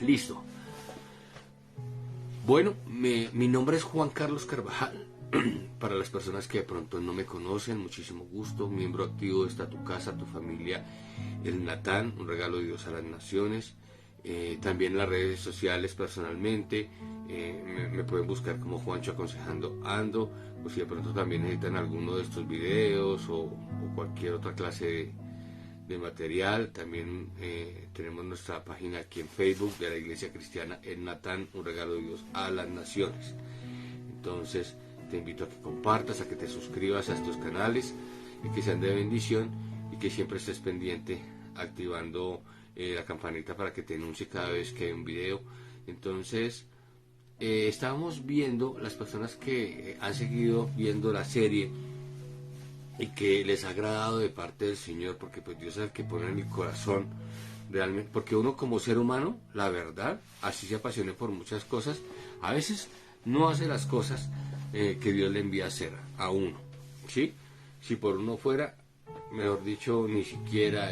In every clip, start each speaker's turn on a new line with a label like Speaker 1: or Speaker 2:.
Speaker 1: Listo. Bueno, mi nombre es Juan Carlos Carvajal. Para las personas que de pronto no me conocen, muchísimo gusto. Miembro activo de Está Tu Casa, Tu Familia, el Natán, un regalo de Dios a las naciones. También en las redes sociales personalmente. Me pueden buscar como Juancho Aconsejando Ando. O si de pronto también necesitan alguno de estos videos o cualquier otra clase de material, también tenemos nuestra página aquí en Facebook de la Iglesia Cristiana El Natán, un regalo de Dios a las naciones. Entonces te invito a que compartas, a que te suscribas a estos canales y que sean de bendición y que siempre estés pendiente activando la campanita para que te anuncie cada vez que hay un video. Entonces estábamos viendo, las personas que han seguido viendo la serie y que les ha agradado de parte del Señor, porque pues Dios es el que pone en el corazón realmente, porque uno como ser humano, la verdad, así se apasione por muchas cosas, a veces no hace las cosas que Dios le envía a hacer a uno, ¿sí? Si por uno fuera, mejor dicho, ni siquiera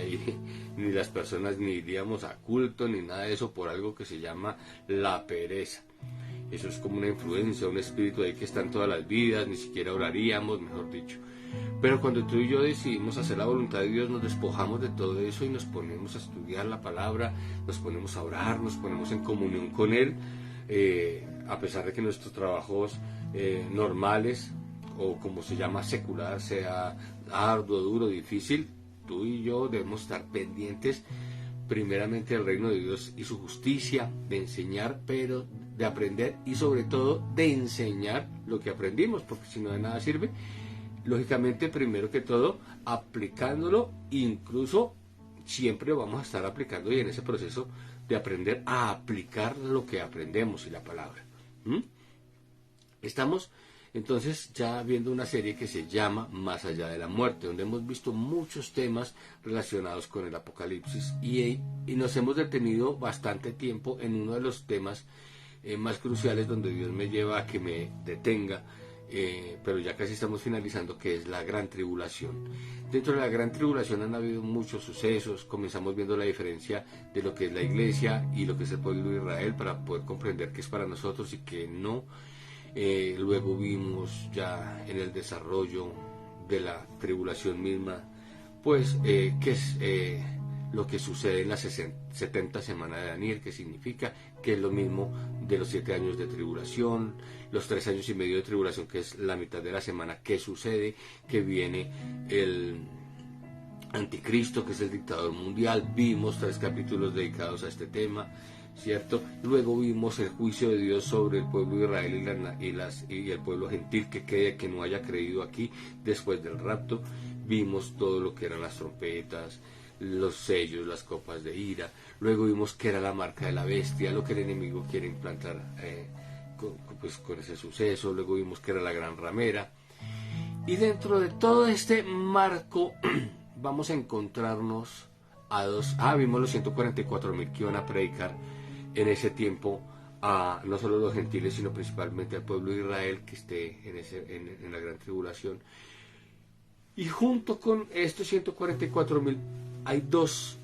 Speaker 1: ni las personas ni iríamos a culto ni nada de eso, por algo que se llama la pereza. Eso es como una influencia, un espíritu ahí que está en todas las vidas, ni siquiera oraríamos, mejor dicho. Pero cuando tú y yo decidimos hacer la voluntad de Dios, nos despojamos de todo eso y nos ponemos a estudiar la palabra, nos ponemos a orar, nos ponemos en comunión con Él, a pesar de que nuestros trabajos normales, o como se llama secular, sea arduo, duro, difícil, tú y yo debemos estar pendientes primeramente del reino de Dios y su justicia, de enseñar, pero de aprender y sobre todo de enseñar lo que aprendimos, porque si no de nada sirve. Lógicamente, primero que todo, aplicándolo, incluso siempre vamos a estar aplicando y en ese proceso de aprender a aplicar lo que aprendemos y la palabra. Estamos entonces ya viendo una serie que se llama Más allá de la muerte, donde hemos visto muchos temas relacionados con el Apocalipsis y nos hemos detenido bastante tiempo en uno de los temas más cruciales donde Dios me lleva a que me detenga. Pero ya casi estamos finalizando, que es la gran tribulación. Dentro de la gran tribulación han habido muchos sucesos. Comenzamos viendo la diferencia de lo que es la iglesia y lo que es el pueblo de Israel para poder comprender qué es para nosotros y qué no. Luego vimos ya en el desarrollo de la tribulación misma, pues qué es lo que sucede en las 70 semanas de Daniel, que significa que es lo mismo de los 7 años de tribulación, los 3 años y medio de tribulación, que es la mitad de la semana, que sucede, que viene el anticristo, que es el dictador mundial. Vimos 3 capítulos dedicados a este tema, ¿cierto? Luego vimos el juicio de Dios sobre el pueblo de Israel y el pueblo gentil que no haya creído aquí después del rapto. Vimos todo lo que eran las trompetas, los sellos, las copas de ira. Luego vimos que era la marca de la bestia, lo que el enemigo quiere implantar con ese suceso. Luego vimos que era la gran ramera. Y dentro de todo este marco vamos a encontrarnos a dos. Vimos los 144.000 que iban a predicar en ese tiempo a no solo los gentiles, sino principalmente al pueblo de Israel que esté en la gran tribulación. Y junto con estos 144.000 hay dos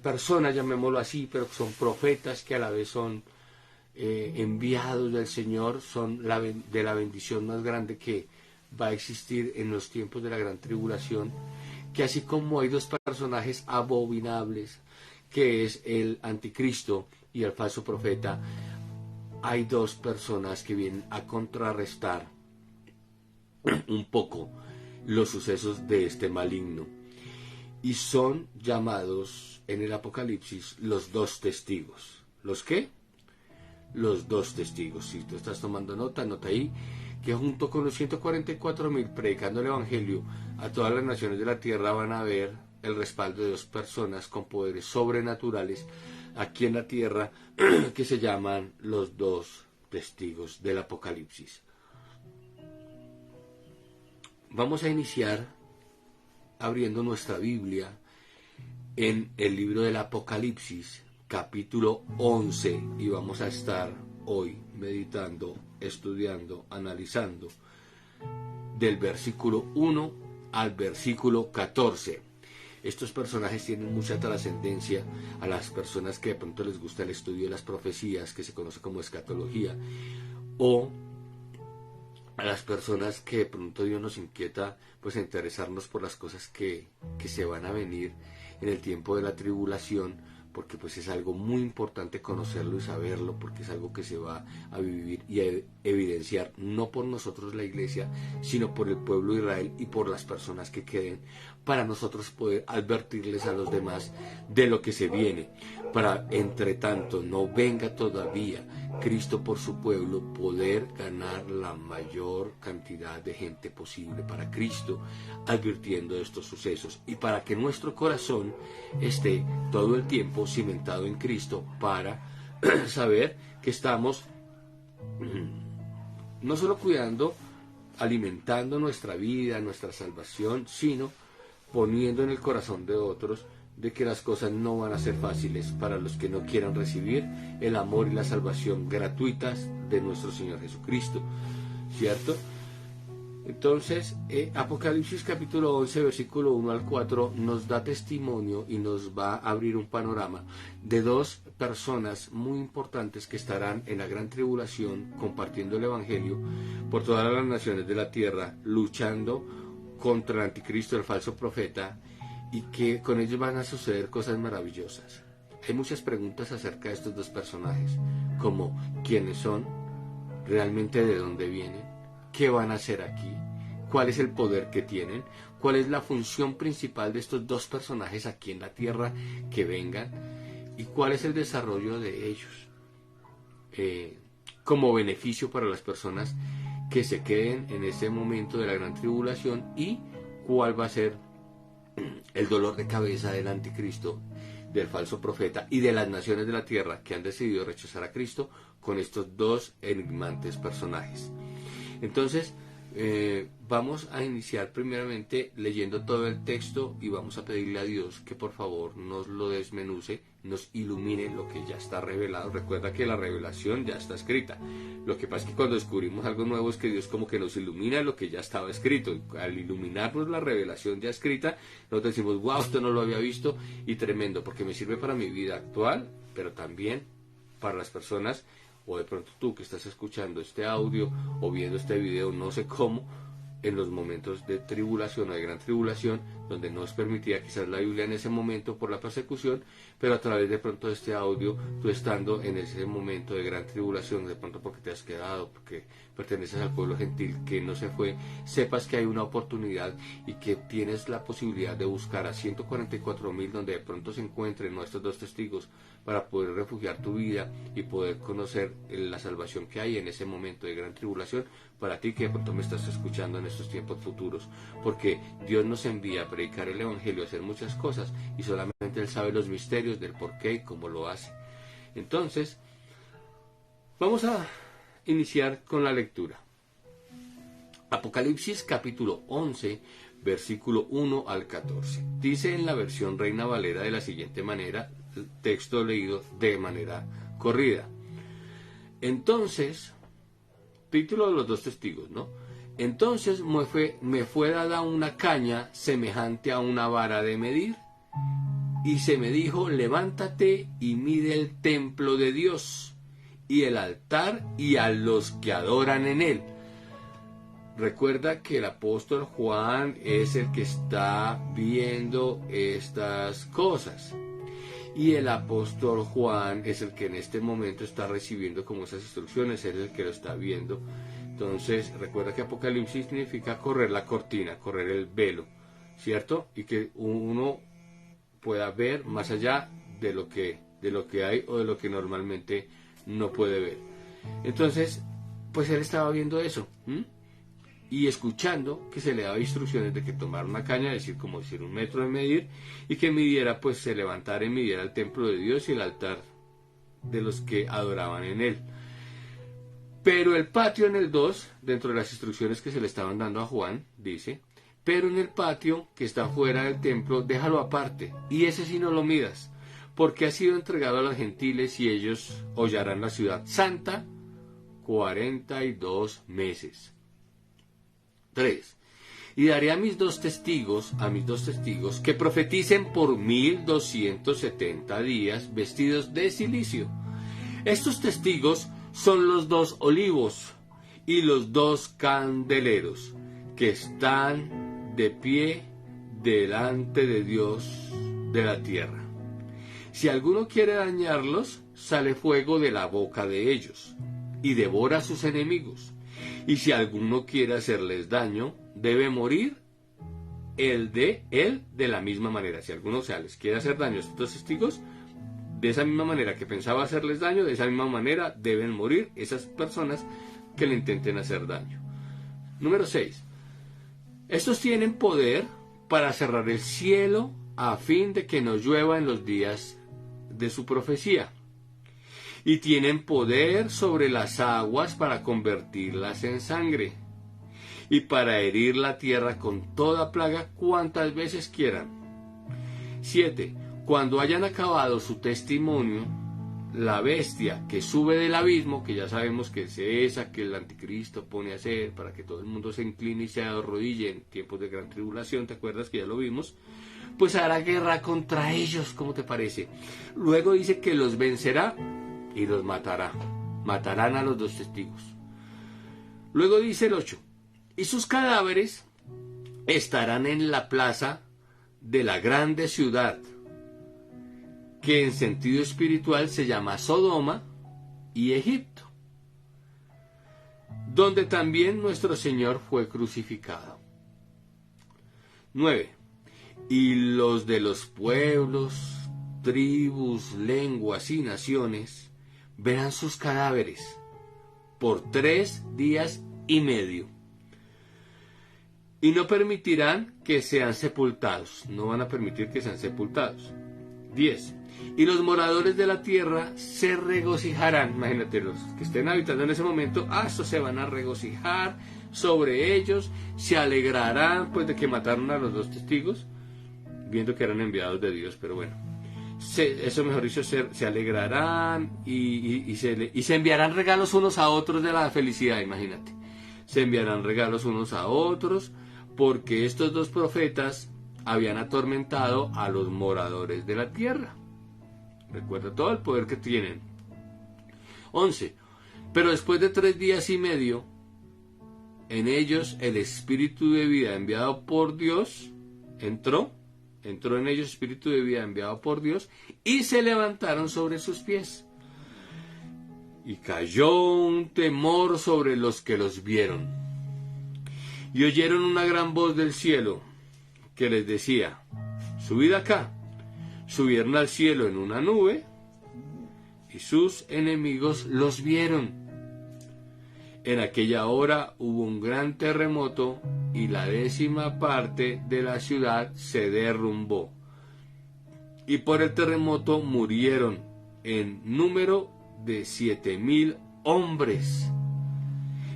Speaker 1: personas, llamémoslo así, pero que son profetas, que a la vez son enviados del Señor, son de la bendición más grande que va a existir en los tiempos de la gran tribulación, que así como hay dos personajes abominables, que es el anticristo y el falso profeta, hay dos personas que vienen a contrarrestar un poco los sucesos de este maligno, y son llamados en el Apocalipsis los dos testigos. ¿Los qué? Los dos testigos. Si tú estás tomando nota, anota ahí que junto con los 144.000 predicando el Evangelio a todas las naciones de la tierra van a ver el respaldo de dos personas con poderes sobrenaturales aquí en la tierra que se llaman los dos testigos del Apocalipsis. Vamos a iniciar abriendo nuestra Biblia en el libro del Apocalipsis, capítulo 11, y vamos a estar hoy meditando, estudiando, analizando del versículo 1 al versículo 14. Estos personajes tienen mucha trascendencia a las personas que de pronto les gusta el estudio de las profecías, que se conoce como escatología, o a las personas que de pronto Dios nos inquieta pues a interesarnos por las cosas que se van a venir en el tiempo de la tribulación, porque pues es algo muy importante conocerlo y saberlo, porque es algo que se va a vivir y a evidenciar no por nosotros la iglesia, sino por el pueblo de Israel y por las personas que queden, para nosotros poder advertirles a los demás de lo que se viene, para entre tanto no venga todavía Cristo por su pueblo, poder ganar la mayor cantidad de gente posible para Cristo, advirtiendo de estos sucesos, y para que nuestro corazón esté todo el tiempo cimentado en Cristo, para saber que estamos no solo cuidando, alimentando nuestra vida, nuestra salvación, sino poniendo en el corazón de otros de que las cosas no van a ser fáciles para los que no quieran recibir el amor y la salvación gratuitas de nuestro Señor Jesucristo, ¿cierto? Entonces, Apocalipsis capítulo 11, versículo 1 al 4 nos da testimonio y nos va a abrir un panorama de dos personas muy importantes que estarán en la gran tribulación compartiendo el Evangelio por todas las naciones de la tierra, luchando contra el anticristo, el falso profeta, y que con ellos van a suceder cosas maravillosas. Hay muchas preguntas acerca de estos dos personajes, como quiénes son, realmente de dónde vienen, qué van a hacer aquí, cuál es el poder que tienen, cuál es la función principal de estos dos personajes aquí en la tierra que vengan, y cuál es el desarrollo de ellos como beneficio para las personas que se queden en ese momento de la gran tribulación, y cuál va a ser el dolor de cabeza del anticristo, del falso profeta y de las naciones de la tierra que han decidido rechazar a Cristo con estos dos enigmantes personajes. Entonces, vamos a iniciar primeramente leyendo todo el texto y vamos a pedirle a Dios que por favor nos lo desmenuce, nos ilumine lo que ya está revelado. Recuerda que la revelación ya está escrita. Lo que pasa es que cuando descubrimos algo nuevo es que Dios como que nos ilumina lo que ya estaba escrito. Y al iluminarnos la revelación ya escrita, nosotros decimos, wow, esto no lo había visto, y tremendo, porque me sirve para mi vida actual, pero también para las personas, o de pronto tú que estás escuchando este audio o viendo este video, no sé cómo, en los momentos de tribulación o de gran tribulación, donde no es permitida quizás la Biblia en ese momento por la persecución, pero a través de pronto de este audio, tú estando en ese momento de gran tribulación, de pronto porque te has quedado, porque perteneces al pueblo gentil que no se fue, sepas que hay una oportunidad y que tienes la posibilidad de buscar a 144,000 donde de pronto se encuentren nuestros dos testigos para poder refugiar tu vida y poder conocer la salvación que hay en ese momento de gran tribulación para ti que de pronto me estás escuchando en estos tiempos futuros, porque Dios nos envía a predicar el Evangelio, a hacer muchas cosas, y solamente Él sabe los misterios del por qué y cómo lo hace. Entonces, vamos a iniciar con la lectura. Apocalipsis capítulo 11, versículo 1 al 14. Dice en la versión Reina Valera de la siguiente manera, texto leído de manera corrida. Entonces, título de los dos testigos, ¿no? Entonces me fue dada una caña semejante a una vara de medir, y se me dijo, levántate y mide el templo de Dios, y el altar, y a los que adoran en él. Recuerda que el apóstol Juan es el que está viendo estas cosas. Y el apóstol Juan es el que en este momento está recibiendo como esas instrucciones, él es el que lo está viendo. Entonces, recuerda que Apocalipsis significa correr la cortina, correr el velo, ¿cierto? Y que uno pueda ver más allá de lo que hay o de lo que normalmente no puede ver. Entonces, pues él estaba viendo eso, y escuchando que se le daba instrucciones de que tomara una caña, es decir, como decir 1 metro de medir, y que midiera, pues se levantara y midiera el templo de Dios y el altar de los que adoraban en él. Pero el patio en el 2, dentro de las instrucciones que se le estaban dando a Juan, dice, pero en el patio que está fuera del templo, déjalo aparte, y ese sí no lo midas, porque ha sido entregado a los gentiles y ellos hollarán la ciudad santa 42 meses. 3. Y daré a mis dos testigos, que profeticen por 1270 días vestidos de cilicio. Estos testigos son los dos olivos y los dos candeleros que están de pie delante de Dios de la tierra. Si alguno quiere dañarlos, sale fuego de la boca de ellos y devora a sus enemigos. Y si alguno quiere hacerles daño, debe morir él de la misma manera. Si alguno les quiere hacer daño a estos dos testigos, de esa misma manera que pensaba hacerles daño, de esa misma manera deben morir esas personas que le intenten hacer daño. Número 6. Estos tienen poder para cerrar el cielo a fin de que no llueva en los días de su profecía. Y tienen poder sobre las aguas para convertirlas en sangre. Y para herir la tierra con toda plaga cuantas veces quieran. 7. Cuando hayan acabado su testimonio, la bestia que sube del abismo, que ya sabemos que es esa que el anticristo pone a hacer para que todo el mundo se incline y se arrodille en tiempos de gran tribulación, ¿te acuerdas que ya lo vimos? Pues hará guerra contra ellos, ¿cómo te parece? Luego dice que los vencerá y los matará. Matarán a los dos testigos. Luego dice el 8. Y sus cadáveres estarán en la plaza de la grande ciudad, que en sentido espiritual se llama Sodoma y Egipto, donde también nuestro Señor fue crucificado. 9. Y los de los pueblos, tribus, lenguas y naciones verán sus cadáveres por 3 días y medio. Y no permitirán que sean sepultados. No van a permitir que sean sepultados. 10. Y los moradores de la tierra se regocijarán. Imagínate, los que estén habitando en ese momento, estos se van a regocijar sobre ellos, se alegrarán pues de que mataron a los dos testigos, viendo que eran enviados de Dios, pero bueno. Eso mejor dicho, se alegrarán y se enviarán regalos unos a otros de la felicidad, imagínate. Se enviarán regalos unos a otros, porque estos dos profetas habían atormentado a los moradores de la tierra. Recuerda todo el poder que tienen. 11. Pero después de 3 días y medio, en ellos el espíritu de vida enviado por Dios entró en ellos espíritu de vida enviado por Dios, y se levantaron sobre sus pies. Y cayó un temor sobre los que los vieron. Y oyeron una gran voz del cielo que les decía: subid acá. Subieron al cielo en una nube, y sus enemigos los vieron. En aquella hora hubo un gran terremoto, y la 10ª parte de la ciudad se derrumbó. Y por el terremoto murieron en número de 7,000 hombres.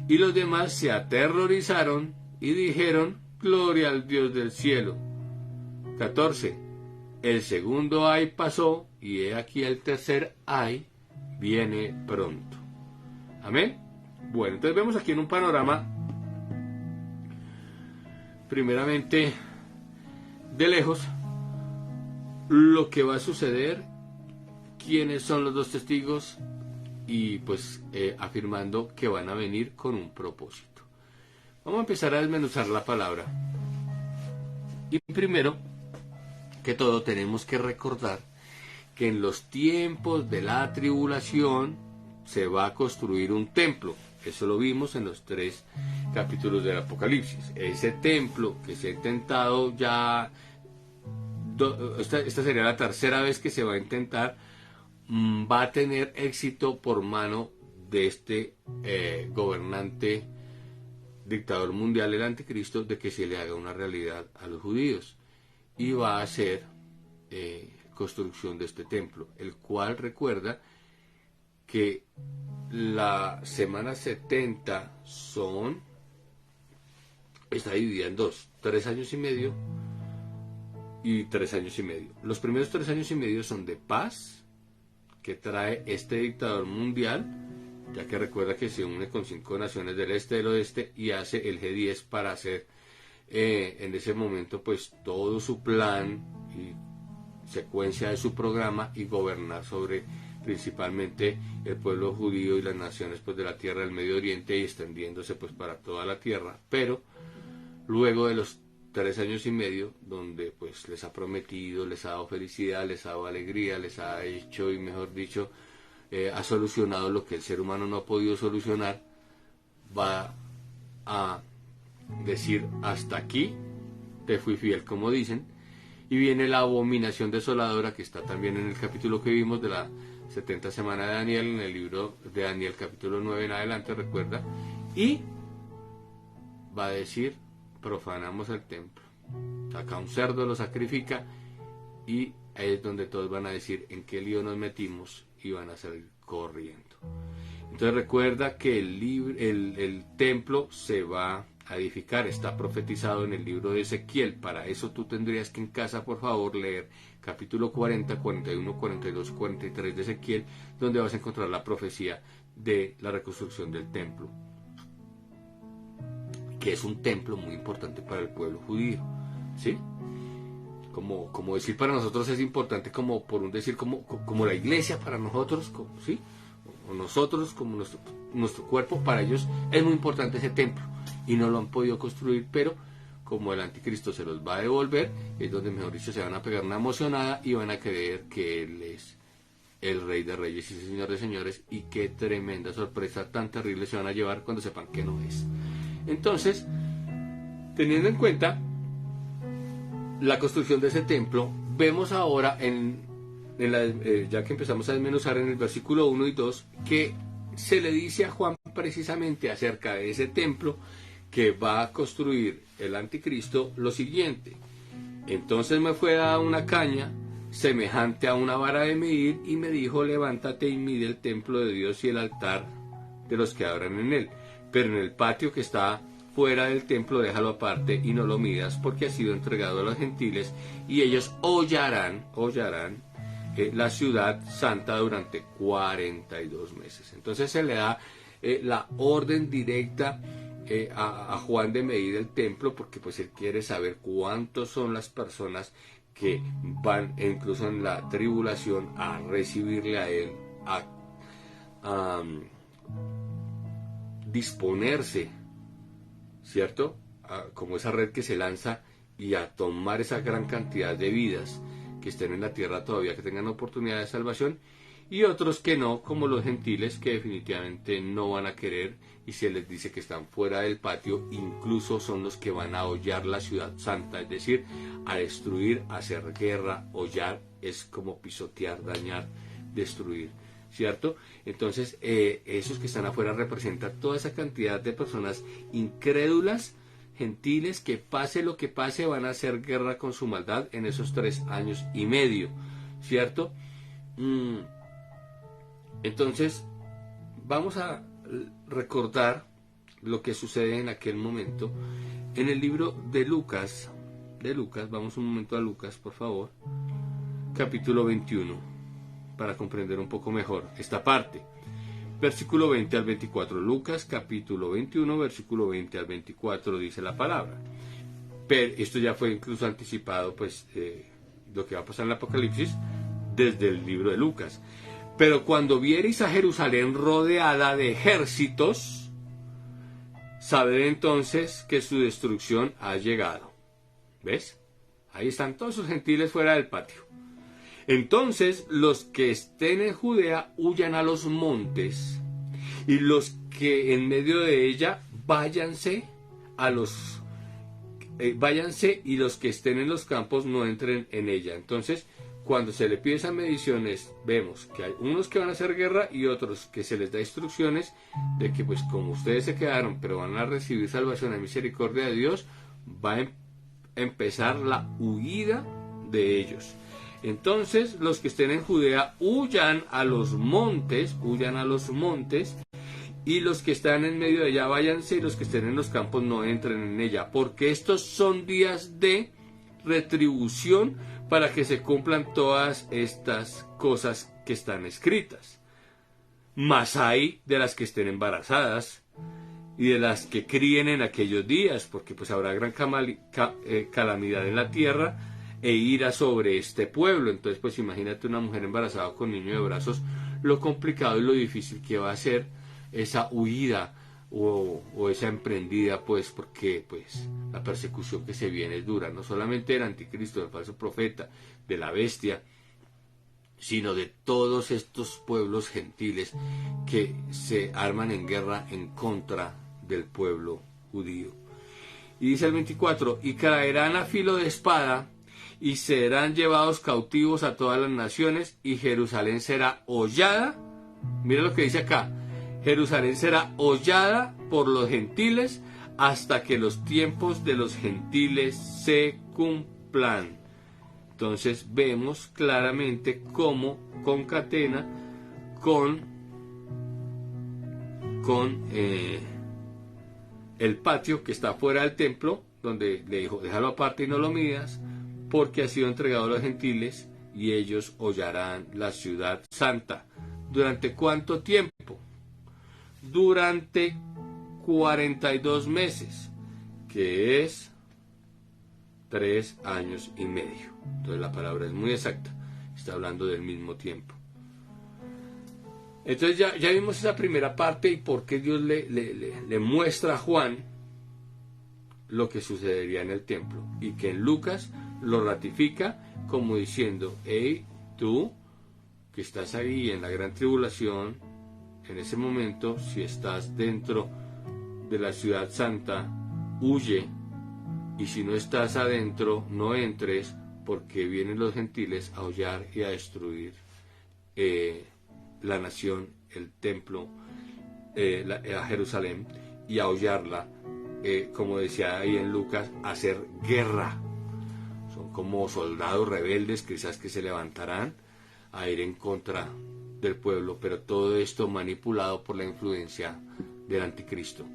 Speaker 1: Y los demás se aterrorizaron y dijeron: gloria al Dios del cielo. 14. El segundo ay pasó, y he aquí el tercer ay viene pronto. Amén. Bueno, entonces vemos aquí en un panorama, primeramente de lejos, lo que va a suceder, quiénes son los dos testigos, y pues afirmando que van a venir con un propósito. Vamos a empezar a desmenuzar la palabra. Y primero que todo tenemos que recordar que en los tiempos de la tribulación se va a construir un templo. Eso lo vimos en los 3 capítulos del Apocalipsis. Ese templo que se ha intentado ya, esta sería la 3ª vez que se va a intentar, va a tener éxito por mano de este gobernante, dictador mundial, el anticristo, de que se le haga una realidad a los judíos. Y va a ser construcción de este templo, el cual recuerda que la semana 70 está dividida en 2, 3 años y medio y 3 años y medio. Los primeros 3 años y medio son de paz, que trae este dictador mundial, ya que recuerda que se une con 5 naciones del este y del oeste y hace el G10 para hacer en ese momento pues todo su plan y secuencia de su programa y gobernar sobre principalmente el pueblo judío y las naciones pues de la tierra del Medio Oriente y extendiéndose pues para toda la tierra. Pero luego de los 3 años y medio, donde pues les ha prometido, les ha dado felicidad, les ha dado alegría, les ha hecho y mejor dicho ha solucionado lo que el ser humano no ha podido solucionar, va a decir hasta aquí, te fui fiel, como dicen, y viene la abominación desoladora, que está también en el capítulo que vimos de la 70 semana de Daniel, en el libro de Daniel capítulo 9 en adelante, recuerda, y va a decir, profanamos el templo, saca un cerdo, lo sacrifica, y ahí es donde todos van a decir en qué lío nos metimos y van a salir corriendo. Entonces recuerda que el templo se va a edificar, está profetizado en el libro de Ezequiel. Para eso tú tendrías que en casa, por favor, leer capítulo 40, 41, 42, 43 de Ezequiel, donde vas a encontrar la profecía de la reconstrucción del templo, que es un templo muy importante para el pueblo judío, ¿sí? Como decir para nosotros es importante, como por un decir, como la iglesia para nosotros, ¿sí? O nosotros como nuestro cuerpo, para ellos es muy importante ese templo y no lo han podido construir, pero como el anticristo se los va a devolver, es donde mejor dicho se van a pegar una emocionada y van a creer que él es el rey de reyes y señor de señores, y qué tremenda sorpresa tan terrible se van a llevar cuando sepan que no es. Entonces, teniendo en cuenta la construcción de ese templo, vemos ahora ya que empezamos a desmenuzar en el versículo 1 y 2, que se le dice a Juan precisamente acerca de ese templo que va a construir el anticristo lo siguiente: entonces me fue dada una caña semejante a una vara de medir y me dijo, levántate y mide el templo de Dios y el altar de los que adoran en él, pero en el patio que está fuera del templo déjalo aparte y no lo midas, porque ha sido entregado a los gentiles y ellos hollarán la ciudad santa durante 42 meses. Entonces se le da la orden directa a Juan de medir el templo, porque pues él quiere saber cuántos son las personas que van incluso en la tribulación a recibirle a él, a disponerse, ¿cierto? Como esa red que se lanza y a tomar esa gran cantidad de vidas que estén en la tierra todavía, que tengan oportunidad de salvación, y otros que no, como los gentiles, que definitivamente no van a querer, y se les dice que están fuera del patio, incluso son los que van a hollar la ciudad santa, es decir, a destruir, a hacer guerra. Hollar es como pisotear, dañar, destruir, ¿cierto? Entonces esos que están afuera representan toda esa cantidad de personas incrédulas, gentiles, que pase lo que pase van a hacer guerra con su maldad en esos 3 años y medio, ¿cierto? Entonces vamos a recordar lo que sucede en aquel momento en el libro de Lucas, vamos un momento a Lucas, por favor, capítulo 21, para comprender un poco mejor esta parte. Versículo 20 al 24, Lucas capítulo 21, versículo 20 al 24 dice la palabra. Pero esto ya fue incluso anticipado, pues, lo que va a pasar en el Apocalipsis desde el libro de Lucas. Pero cuando viereis a Jerusalén rodeada de ejércitos, sabed entonces que su destrucción ha llegado. ¿Ves? Ahí están todos sus gentiles fuera del patio. Entonces los que estén en Judea huyan a los montes, y los que en medio de ella váyanse, y los que estén en los campos no entren en ella. Entonces, cuando se le pide esas mediciones, vemos que hay unos que van a hacer guerra y otros que se les da instrucciones de que pues como ustedes se quedaron, pero van a recibir salvación y misericordia de Dios, va a empezar la huida de ellos. Entonces los que estén en Judea huyan a los montes, y los que están en medio de ella váyanse, y los que estén en los campos no entren en ella, porque estos son días de retribución para que se cumplan todas estas cosas que están escritas. Mas hay de las que estén embarazadas y de las que críen en aquellos días, porque pues habrá gran calamidad en la tierra e ira sobre este pueblo. Entonces pues imagínate una mujer embarazada con niño de brazos, lo complicado y lo difícil que va a ser esa huida o esa emprendida, pues porque pues la persecución que se viene es dura, no solamente del anticristo, del falso profeta, de la bestia, sino de todos estos pueblos gentiles que se arman en guerra en contra del pueblo judío. Y dice el 24, y caerán a filo de espada, y serán llevados cautivos a todas las naciones, y Jerusalén será hollada. Mira lo que dice acá, Jerusalén será hollada por los gentiles hasta que los tiempos de los gentiles se cumplan. Entonces vemos claramente cómo concatena con el patio que está fuera del templo, donde le dijo, déjalo aparte y no lo midas, porque ha sido entregado a los gentiles y ellos hollarán la ciudad santa. ¿Durante cuánto tiempo? Durante 42 meses, que es 3 años y medio. Entonces la palabra es muy exacta, está hablando del mismo tiempo. Entonces ya vimos esa primera parte y por qué Dios le muestra a Juan lo que sucedería en el templo, y que en Lucas lo ratifica como diciendo, hey, tú que estás ahí en la gran tribulación, en ese momento, si estás dentro de la ciudad santa, huye, y si no estás adentro, no entres, porque vienen los gentiles a hollar y a destruir la nación, el templo, a Jerusalén, y a hollarla, como decía ahí en Lucas, a hacer guerra. Son como soldados rebeldes quizás que se levantarán a ir en contra del pueblo, pero todo esto manipulado por la influencia del anticristo.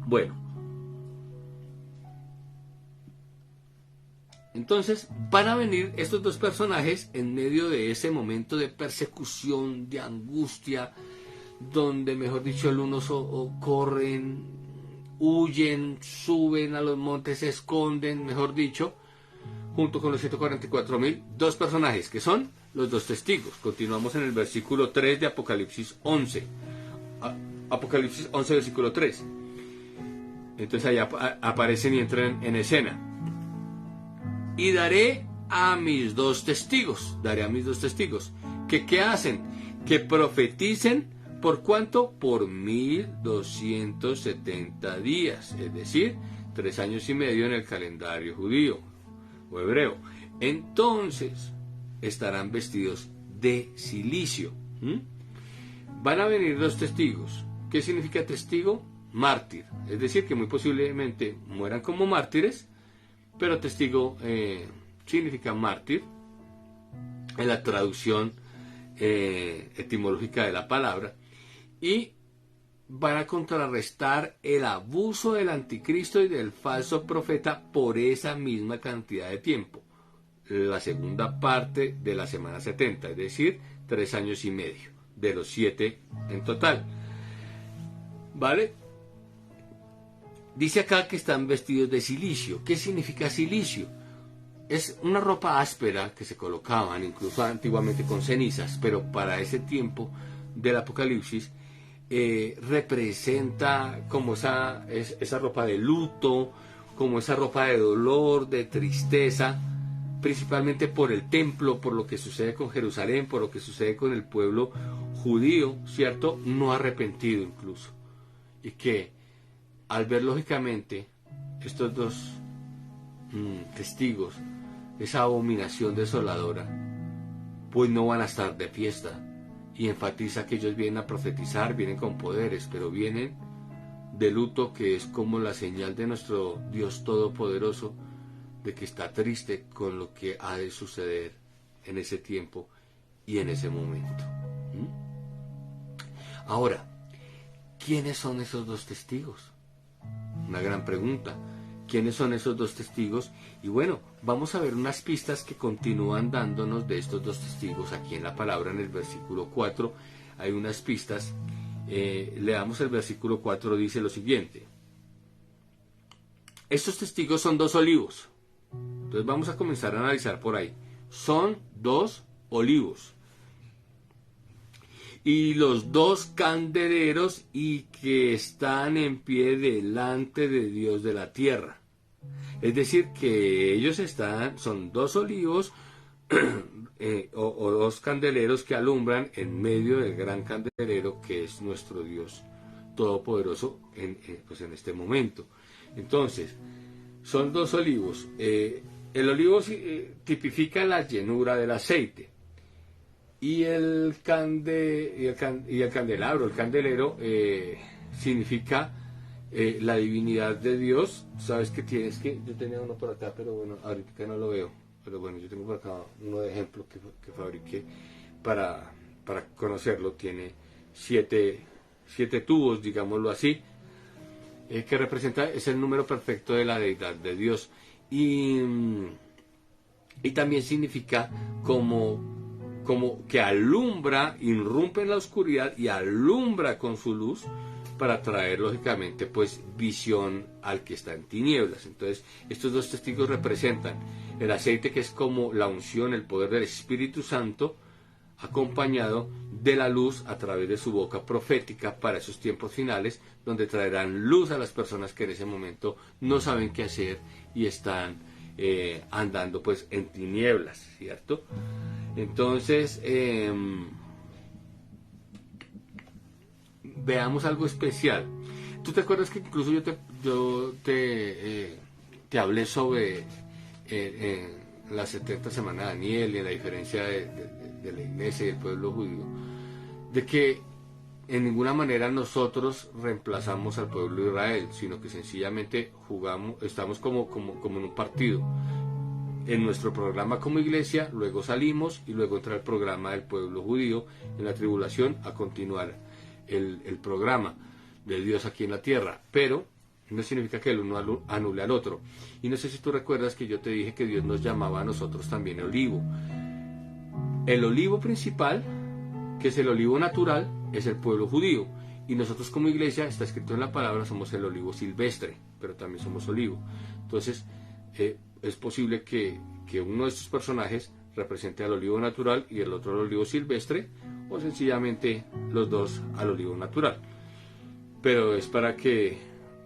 Speaker 1: Bueno, entonces van a venir estos dos personajes en medio de ese momento de persecución, de angustia, donde, mejor dicho, el uno corren, huyen, suben a los montes, se esconden, mejor dicho, junto con los 144.000, dos personajes que son los dos testigos. Continuamos en el versículo 3 de Apocalipsis 11. Apocalipsis 11, versículo 3. Entonces allá aparecen y entran en escena. Y daré a mis dos testigos, que ¿qué hacen? Que profeticen, ¿por cuánto? Por 1270 días, es decir, 3 años y medio en el calendario judío o hebreo. Entonces estarán vestidos de cilicio. Van a venir los testigos. ¿Qué significa testigo? Mártir, es decir, que muy posiblemente mueran como mártires, pero testigo significa mártir en la traducción etimológica de la palabra, y van a contrarrestar el abuso del anticristo y del falso profeta por esa misma cantidad de tiempo, la segunda parte de la semana 70, es decir, 3 años y medio, de los 7 en total. ¿Vale? Dice acá que están vestidos de cilicio. ¿Qué significa cilicio? Es una ropa áspera que se colocaban incluso antiguamente con cenizas, pero para ese tiempo del Apocalipsis representa como esa ropa de luto, como esa ropa de dolor, de tristeza, principalmente por el templo, por lo que sucede con Jerusalén, por lo que sucede con el pueblo judío, ¿cierto? No arrepentido incluso. Y que al ver lógicamente estos dos testigos, esa abominación desoladora, pues no van a estar de fiesta. Y enfatiza que ellos vienen a profetizar, vienen con poderes, pero vienen de luto, que es como la señal de nuestro Dios Todopoderoso, de que está triste con lo que ha de suceder en ese tiempo y en ese momento. Ahora, ¿quiénes son esos dos testigos? Una gran pregunta. ¿Quiénes son esos dos testigos? Y bueno, vamos a ver unas pistas que continúan dándonos de estos dos testigos. Aquí en la palabra, en el versículo 4, hay unas pistas Leamos el versículo 4, dice lo siguiente. Estos testigos son 2 olivos. Entonces vamos a comenzar a analizar por ahí. Son 2 olivos. Y los 2 candeleros y que están en pie delante de Dios de la tierra. Es decir, que ellos son 2 olivos o 2 candeleros que alumbran en medio del gran candelero que es nuestro Dios Todopoderoso en este momento. Entonces, son 2 olivos. El olivo tipifica la llenura del aceite. Y el candelabro, el candelero, significa la divinidad de Dios. Sabes que tienes que... Yo tenía uno por acá, pero bueno, ahorita no lo veo. Pero bueno, yo tengo por acá uno de ejemplo que fabriqué para conocerlo. Tiene 7 tubos, digámoslo así, que representa, es el número perfecto de la deidad de Dios. Y también significa como que alumbra, irrumpe en la oscuridad y alumbra con su luz para traer lógicamente pues visión al que está en tinieblas. Entonces estos 2 testigos representan el aceite, que es como la unción, el poder del Espíritu Santo, acompañado de la luz a través de su boca profética para esos tiempos finales, donde traerán luz a las personas que en ese momento no saben qué hacer y están andando pues en tinieblas, ¿cierto? Entonces veamos algo especial. ¿Tú te acuerdas que incluso yo te hablé sobre la 70 semana de Daniel y la diferencia de la iglesia y el pueblo judío? De que en ninguna manera nosotros reemplazamos al pueblo de Israel, sino que sencillamente estamos como en un partido. En nuestro programa como iglesia, luego salimos y luego entra el programa del pueblo judío en la tribulación a continuar el programa de Dios aquí en la tierra. Pero no significa que el uno anule al otro. Y no sé si tú recuerdas que yo te dije que Dios nos llamaba a nosotros también olivo. El olivo principal, que es el olivo natural, es el pueblo judío. Y nosotros como iglesia, está escrito en la palabra, somos el olivo silvestre, pero también somos olivo. Entonces, es posible que uno de estos personajes represente al olivo natural y el otro al olivo silvestre, o sencillamente los 2 al olivo natural. Pero es para que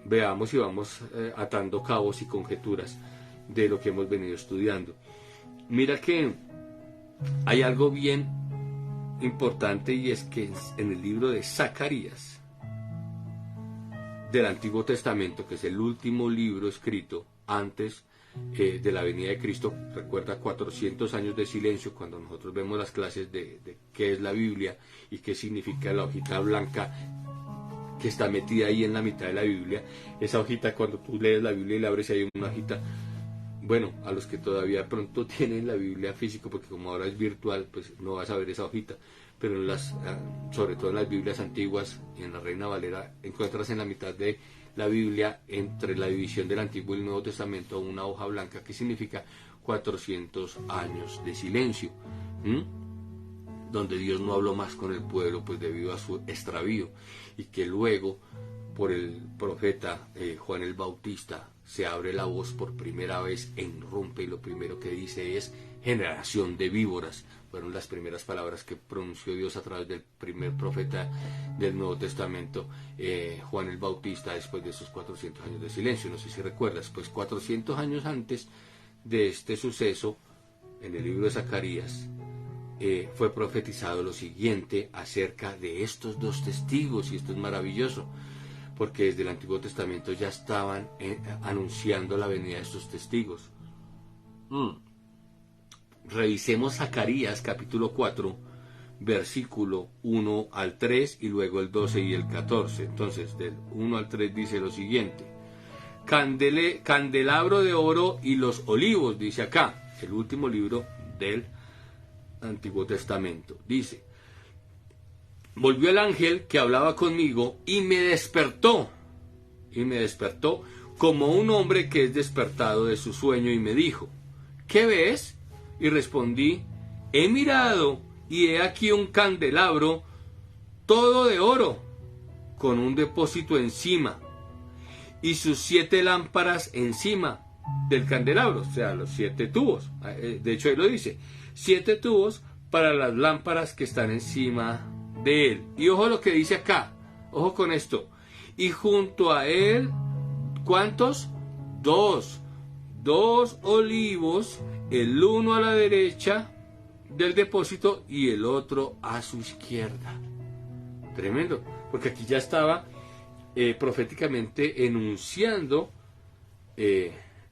Speaker 1: veamos y vamos atando cabos y conjeturas de lo que hemos venido estudiando. Mira que hay algo bien importante, y es que en el libro de Zacarías del Antiguo Testamento, que es el último libro escrito antes de la venida de Cristo, recuerda 400 años de silencio. Cuando nosotros vemos las clases de qué es la Biblia y qué significa la hojita blanca que está metida ahí en la mitad de la Biblia, esa hojita, cuando tú lees la Biblia y la abres, hay una hojita. Bueno, a los que todavía pronto tienen la Biblia física, porque como ahora es virtual, pues no vas a ver esa hojita, pero sobre todo en las Biblias antiguas y en la Reina Valera, encuentras en la mitad de la Biblia, entre la división del Antiguo y el Nuevo Testamento, una hoja blanca que significa 400 años de silencio, donde Dios no habló más con el pueblo pues debido a su extravío, y que luego por el profeta Juan el Bautista se abre la voz por primera vez e irrumpe, y lo primero que dice es generación de víboras. Fueron las primeras palabras que pronunció Dios a través del primer profeta del Nuevo Testamento, Juan el Bautista, después de esos 400 años de silencio. No sé si recuerdas, pues 400 años antes de este suceso, en el libro de Zacarías, fue profetizado lo siguiente acerca de estos 2 testigos, y esto es maravilloso, porque desde el Antiguo Testamento ya estaban anunciando la venida de estos testigos. Revisemos Zacarías capítulo 4, versículo 1 al 3 y luego el 12 y el 14. Entonces, del 1 al 3 dice lo siguiente: candelabro de oro y los olivos, dice acá, el último libro del Antiguo Testamento. Dice: volvió el ángel que hablaba conmigo y me despertó como un hombre que es despertado de su sueño, y me dijo: ¿qué ves? Y respondí: he mirado, y he aquí un candelabro todo de oro, con un depósito encima y sus 7 lámparas encima del candelabro, o sea, los 7 tubos. De hecho, ahí lo dice, 7 tubos para las lámparas que están encima de él. Y ojo lo que dice acá, ojo con esto. Y junto a él, ¿cuántos? 2 olivos, el uno a la derecha del depósito y el otro a su izquierda. Tremendo, porque aquí ya estaba proféticamente enunciando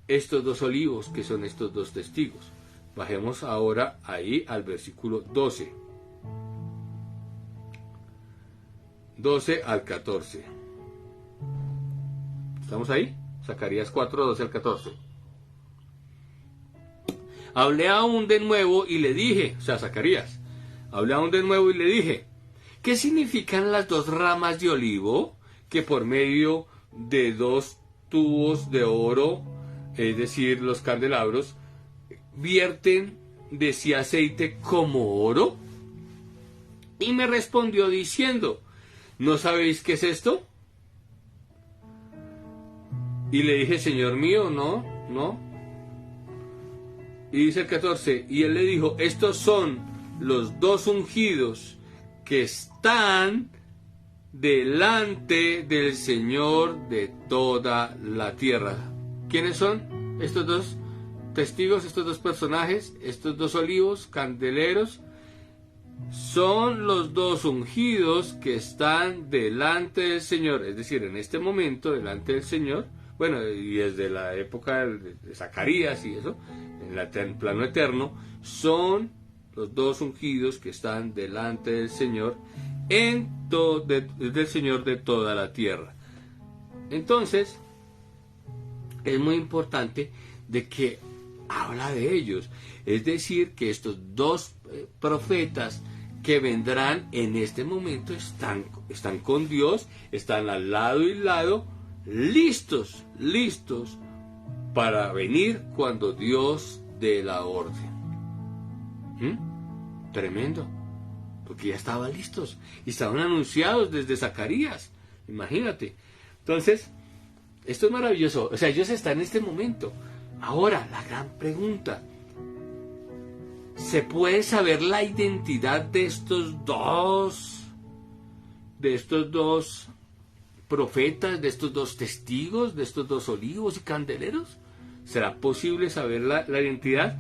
Speaker 1: estos 2 olivos, que son estos 2 testigos. Bajemos ahora ahí al versículo 12 al 14. ¿Estamos ahí? Zacarías 4, 12 al 14. Hablé aún de nuevo y le dije, o sea, Zacarías, hablé aún de nuevo y le dije, ¿qué significan las 2 ramas de olivo que por medio de 2 tubos de oro, es decir, los candelabros, vierten de sí aceite como oro? Y me respondió diciendo, ¿no sabéis qué es esto? Y le dije, Señor mío, no. Y dice el 14, y él le dijo, estos son los 2 ungidos que están delante del Señor de toda la tierra. ¿Quiénes son estos 2 testigos, estos 2 personajes, estos 2 olivos, candeleros? Son los 2 ungidos que están delante del Señor, es decir, en este momento delante del Señor. Bueno, y desde la época de Zacarías y eso, en el plano eterno, son los 2 ungidos que están delante del Señor, del Señor de toda la tierra. Entonces, es muy importante de que habla de ellos. Es decir, que estos 2 profetas que vendrán en este momento están con Dios, están al lado y lado, listos para venir cuando Dios dé la orden. Tremendo, porque ya estaban listos y estaban anunciados desde Zacarías, imagínate. Entonces, esto es maravilloso, o sea, ellos están en este momento. Ahora, la gran pregunta, ¿se puede saber la identidad de estos dos profetas, de estos 2 testigos, de estos 2 olivos y candeleros? ¿Será posible saber la identidad?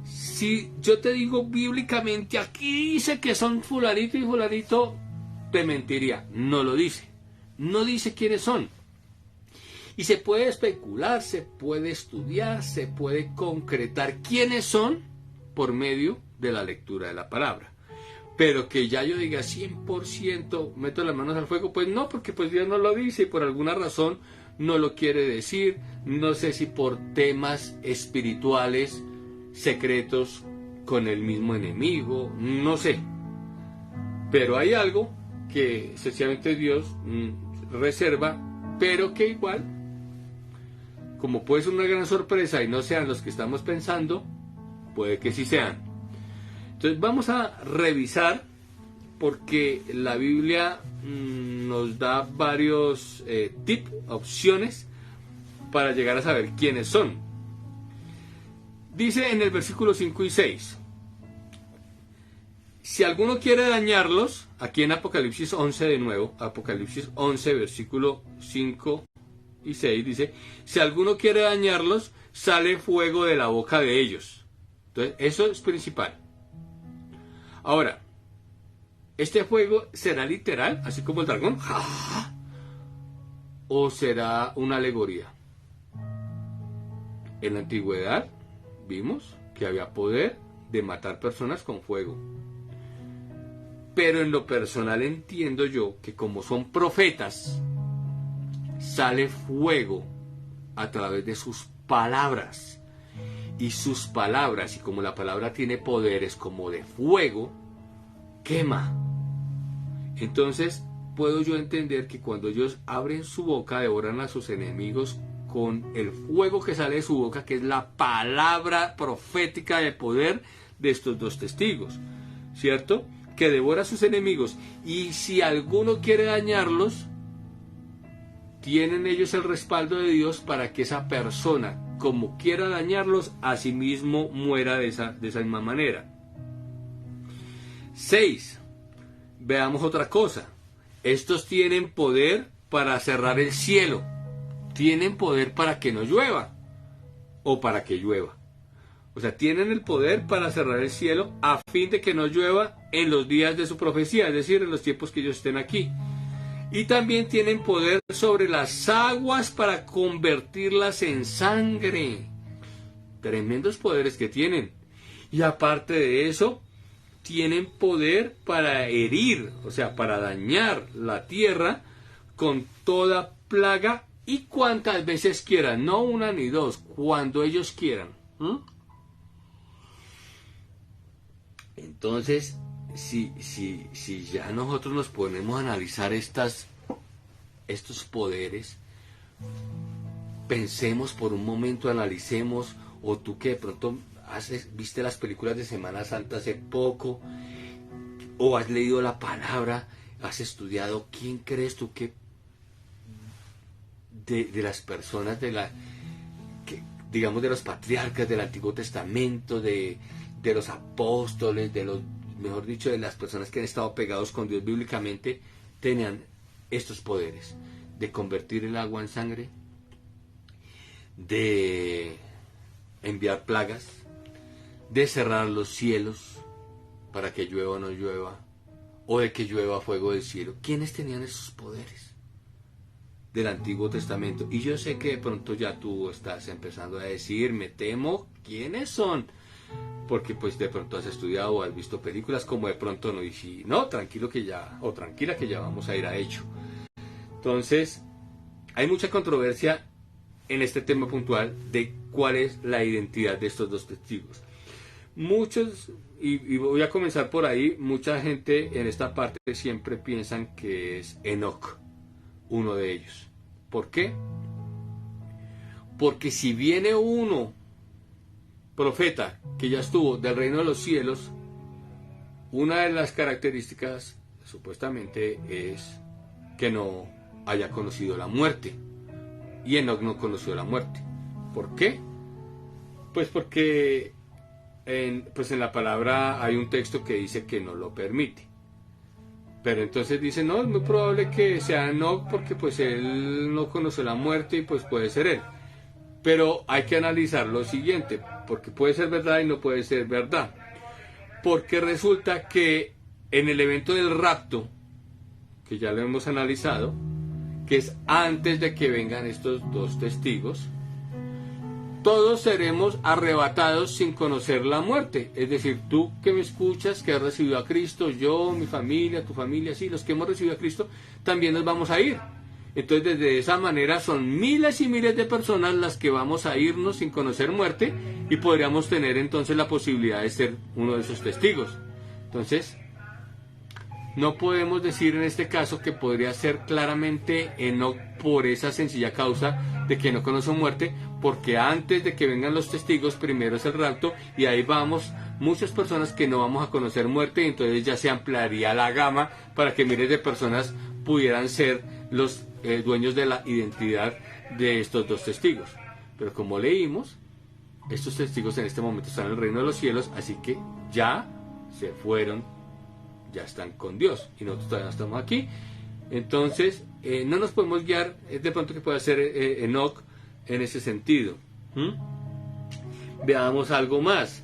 Speaker 1: Si yo te digo bíblicamente, aquí dice que son fulanito y fulanito, te mentiría. No lo dice. No dice quiénes son. Y se puede especular, se puede estudiar, se puede concretar quiénes son por medio de la lectura de la palabra. Pero que ya yo diga 100% meto las manos al fuego, pues no, porque pues Dios no lo dice y por alguna razón no lo quiere decir. No sé si por temas espirituales secretos con el mismo enemigo, no sé. Pero hay algo que sencillamente Dios reserva, pero que igual, como puede ser una gran sorpresa y no sean los que estamos pensando, puede que sí sean. Entonces vamos a revisar, porque la Biblia nos da varios tips, opciones para llegar a saber quiénes son. Dice en el versículo 5 y 6, si alguno quiere dañarlos, aquí en Apocalipsis 11 de nuevo, Apocalipsis 11 versículo 5 y 6 dice, si alguno quiere dañarlos, sale fuego de la boca de ellos. Entonces eso es principal. Ahora, ¿este fuego será literal, así como el dragón? ¿O será una alegoría? En la antigüedad vimos que había poder de matar personas con fuego. Pero en lo personal entiendo yo que como son profetas, sale fuego a través de sus palabras. Y sus palabras, y como la palabra tiene poderes como de fuego, quema. Entonces puedo yo entender que cuando ellos abren su boca, devoran a sus enemigos con el fuego que sale de su boca, que es la palabra profética de poder de estos 2 testigos, ¿cierto? Que devora a sus enemigos, y si alguno quiere dañarlos, tienen ellos el respaldo de Dios para que esa persona, como quiera dañarlos, a sí mismo muera de esa misma manera. 6. Veamos otra cosa. Estos tienen poder para cerrar el cielo. Tienen poder para que no llueva o para que llueva. O sea, tienen el poder para cerrar el cielo a fin de que no llueva en los días de su profecía, es decir, en los tiempos que ellos estén aquí. Y también tienen poder sobre las aguas para convertirlas en sangre. Tremendos poderes que tienen. Y aparte de eso, tienen poder para herir, o sea, para dañar la tierra con toda plaga y cuantas veces quieran, no una ni dos, cuando ellos quieran. Entonces, si ya nosotros nos ponemos a analizar estos poderes, pensemos por un momento, analicemos, o tú que de pronto viste las películas de Semana Santa hace poco, o has leído la palabra, has estudiado, ¿quién crees tú que de las personas digamos de los patriarcas del Antiguo Testamento, de los apóstoles, mejor dicho, de las personas que han estado pegados con Dios bíblicamente, tenían estos poderes de convertir el agua en sangre, de enviar plagas, de cerrar los cielos para que llueva o no llueva, o de que llueva fuego del cielo? ¿Quiénes tenían esos poderes del Antiguo Testamento? Y yo sé que de pronto ya tú estás empezando a decir, me temo, ¿quiénes son? Porque pues de pronto has estudiado o has visto películas, como de pronto no, y si no, tranquilo que ya, o tranquila que ya vamos a ir a hecho. Entonces, hay mucha controversia en este tema puntual de cuál es la identidad de estos dos testigos. Muchos, y voy a comenzar por ahí, mucha gente en esta parte siempre piensan que es Enoc, uno de ellos. ¿Por qué? Porque si viene uno, profeta, que ya estuvo del reino de los cielos, una de las características supuestamente es que no haya conocido la muerte. Y Enoc no conoció la muerte. ¿Por qué? Pues porque en la palabra hay un texto que dice que no lo permite. Pero entonces dice, no, es muy probable que sea Enoc porque pues él no conoció la muerte y pues puede ser él. Pero hay que analizar lo siguiente, porque puede ser verdad y no puede ser verdad. Porque resulta que en el evento del rapto, que ya lo hemos analizado, que es antes de que vengan estos dos testigos, todos seremos arrebatados sin conocer la muerte. Es decir, tú que me escuchas, que has recibido a Cristo, yo, mi familia, tu familia, sí, los que hemos recibido a Cristo, también nos vamos a ir. Entonces, de esa manera son miles y miles de personas las que vamos a irnos sin conocer muerte y podríamos tener entonces la posibilidad de ser uno de esos testigos. Entonces, no podemos decir en este caso que podría ser claramente Enoc por esa sencilla causa de que no conoce muerte, porque antes de que vengan los testigos, primero es el rapto y ahí vamos muchas personas que no vamos a conocer muerte, y entonces ya se ampliaría la gama para que miles de personas pudieran ser los dueños de la identidad de estos dos testigos. Pero como leímos, estos testigos en este momento están en el reino de los cielos, así que ya se fueron, ya están con Dios y nosotros todavía no estamos aquí. Entonces no nos podemos guiar de pronto que pueda ser Enoc en ese sentido. Veamos algo más.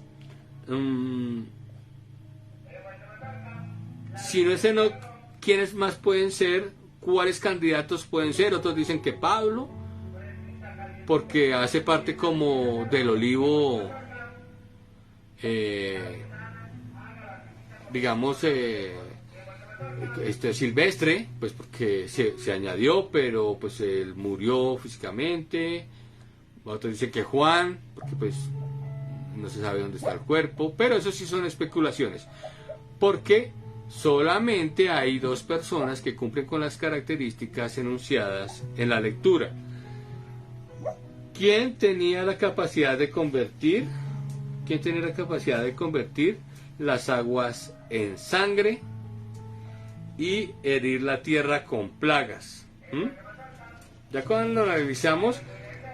Speaker 1: Si no es Enoc, ¿quiénes más pueden ser? ¿Cuáles candidatos pueden ser? Otros dicen que Pablo, porque hace parte como del olivo, digamos, silvestre, pues porque se añadió, pero pues él murió físicamente. Otros dicen que Juan, porque pues no se sabe dónde está el cuerpo, pero eso sí son especulaciones, porque solamente hay dos personas que cumplen con las características enunciadas en la lectura. ¿Quién tenía la capacidad de convertir? ¿Quién tenía la capacidad de convertir las aguas en sangre y herir la tierra con plagas? Ya cuando la revisamos,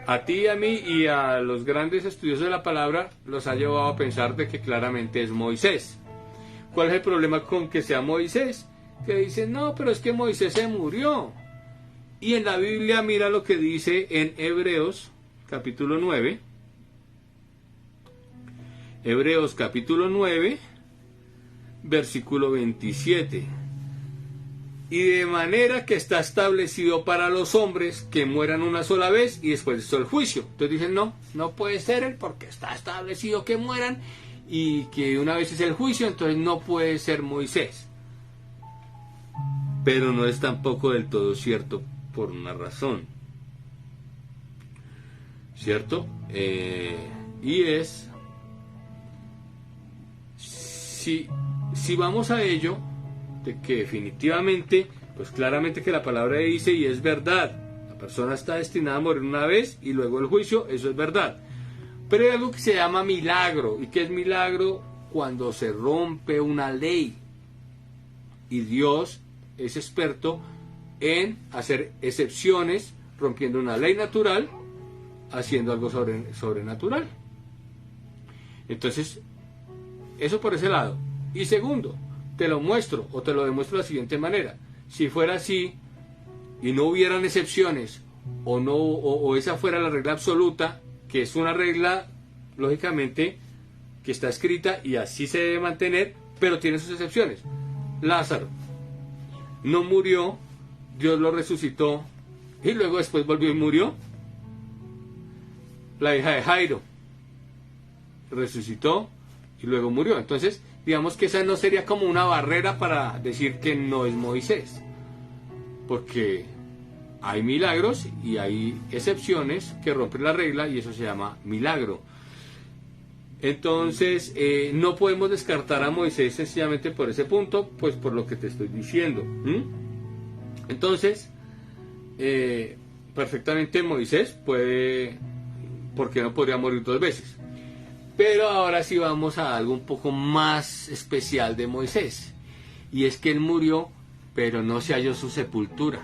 Speaker 1: a ti, a mí y a los grandes estudiosos de la palabra los ha llevado a pensar de que claramente es Moisés. ¿Cuál es el problema con que sea Moisés? Que dicen, no, pero es que Moisés se murió. Y en la Biblia mira lo que dice en Hebreos capítulo 9. Hebreos capítulo 9, versículo 27. Y de manera que está establecido para los hombres que mueran una sola vez y después de esto el juicio. Entonces dicen, no, no puede ser él porque está establecido que mueran y que una vez es el juicio, entonces no puede ser Moisés. Pero no es tampoco del todo cierto por una razón. ¿Cierto? Y es, si vamos a ello, de que definitivamente, pues claramente que la palabra dice y es verdad, la persona está destinada a morir una vez y luego el juicio, eso es verdad. Pero hay algo que se llama milagro. ¿Y qué es milagro? Cuando se rompe una ley y Dios es experto en hacer excepciones, rompiendo una ley natural, haciendo algo sobrenatural. Entonces, eso por ese lado. Y segundo, te lo muestro o te lo demuestro de la siguiente manera. Si fuera así y no hubieran excepciones o esa fuera la regla absoluta, que es una regla lógicamente que está escrita y así se debe mantener, pero tiene sus excepciones. Lázaro no murió, Dios lo resucitó y luego después volvió y murió. La hija de Jairo resucitó y luego murió. Entonces, digamos que esa no sería como una barrera para decir que no es Moisés, porque hay milagros y hay excepciones que rompen la regla y eso se llama milagro. Entonces, no podemos descartar a Moisés sencillamente por ese punto, pues por lo que te estoy diciendo. Entonces, perfectamente Moisés puede, porque no podría morir dos veces. Pero ahora sí vamos a algo un poco más especial de Moisés. Y es que él murió, pero no se halló su sepultura.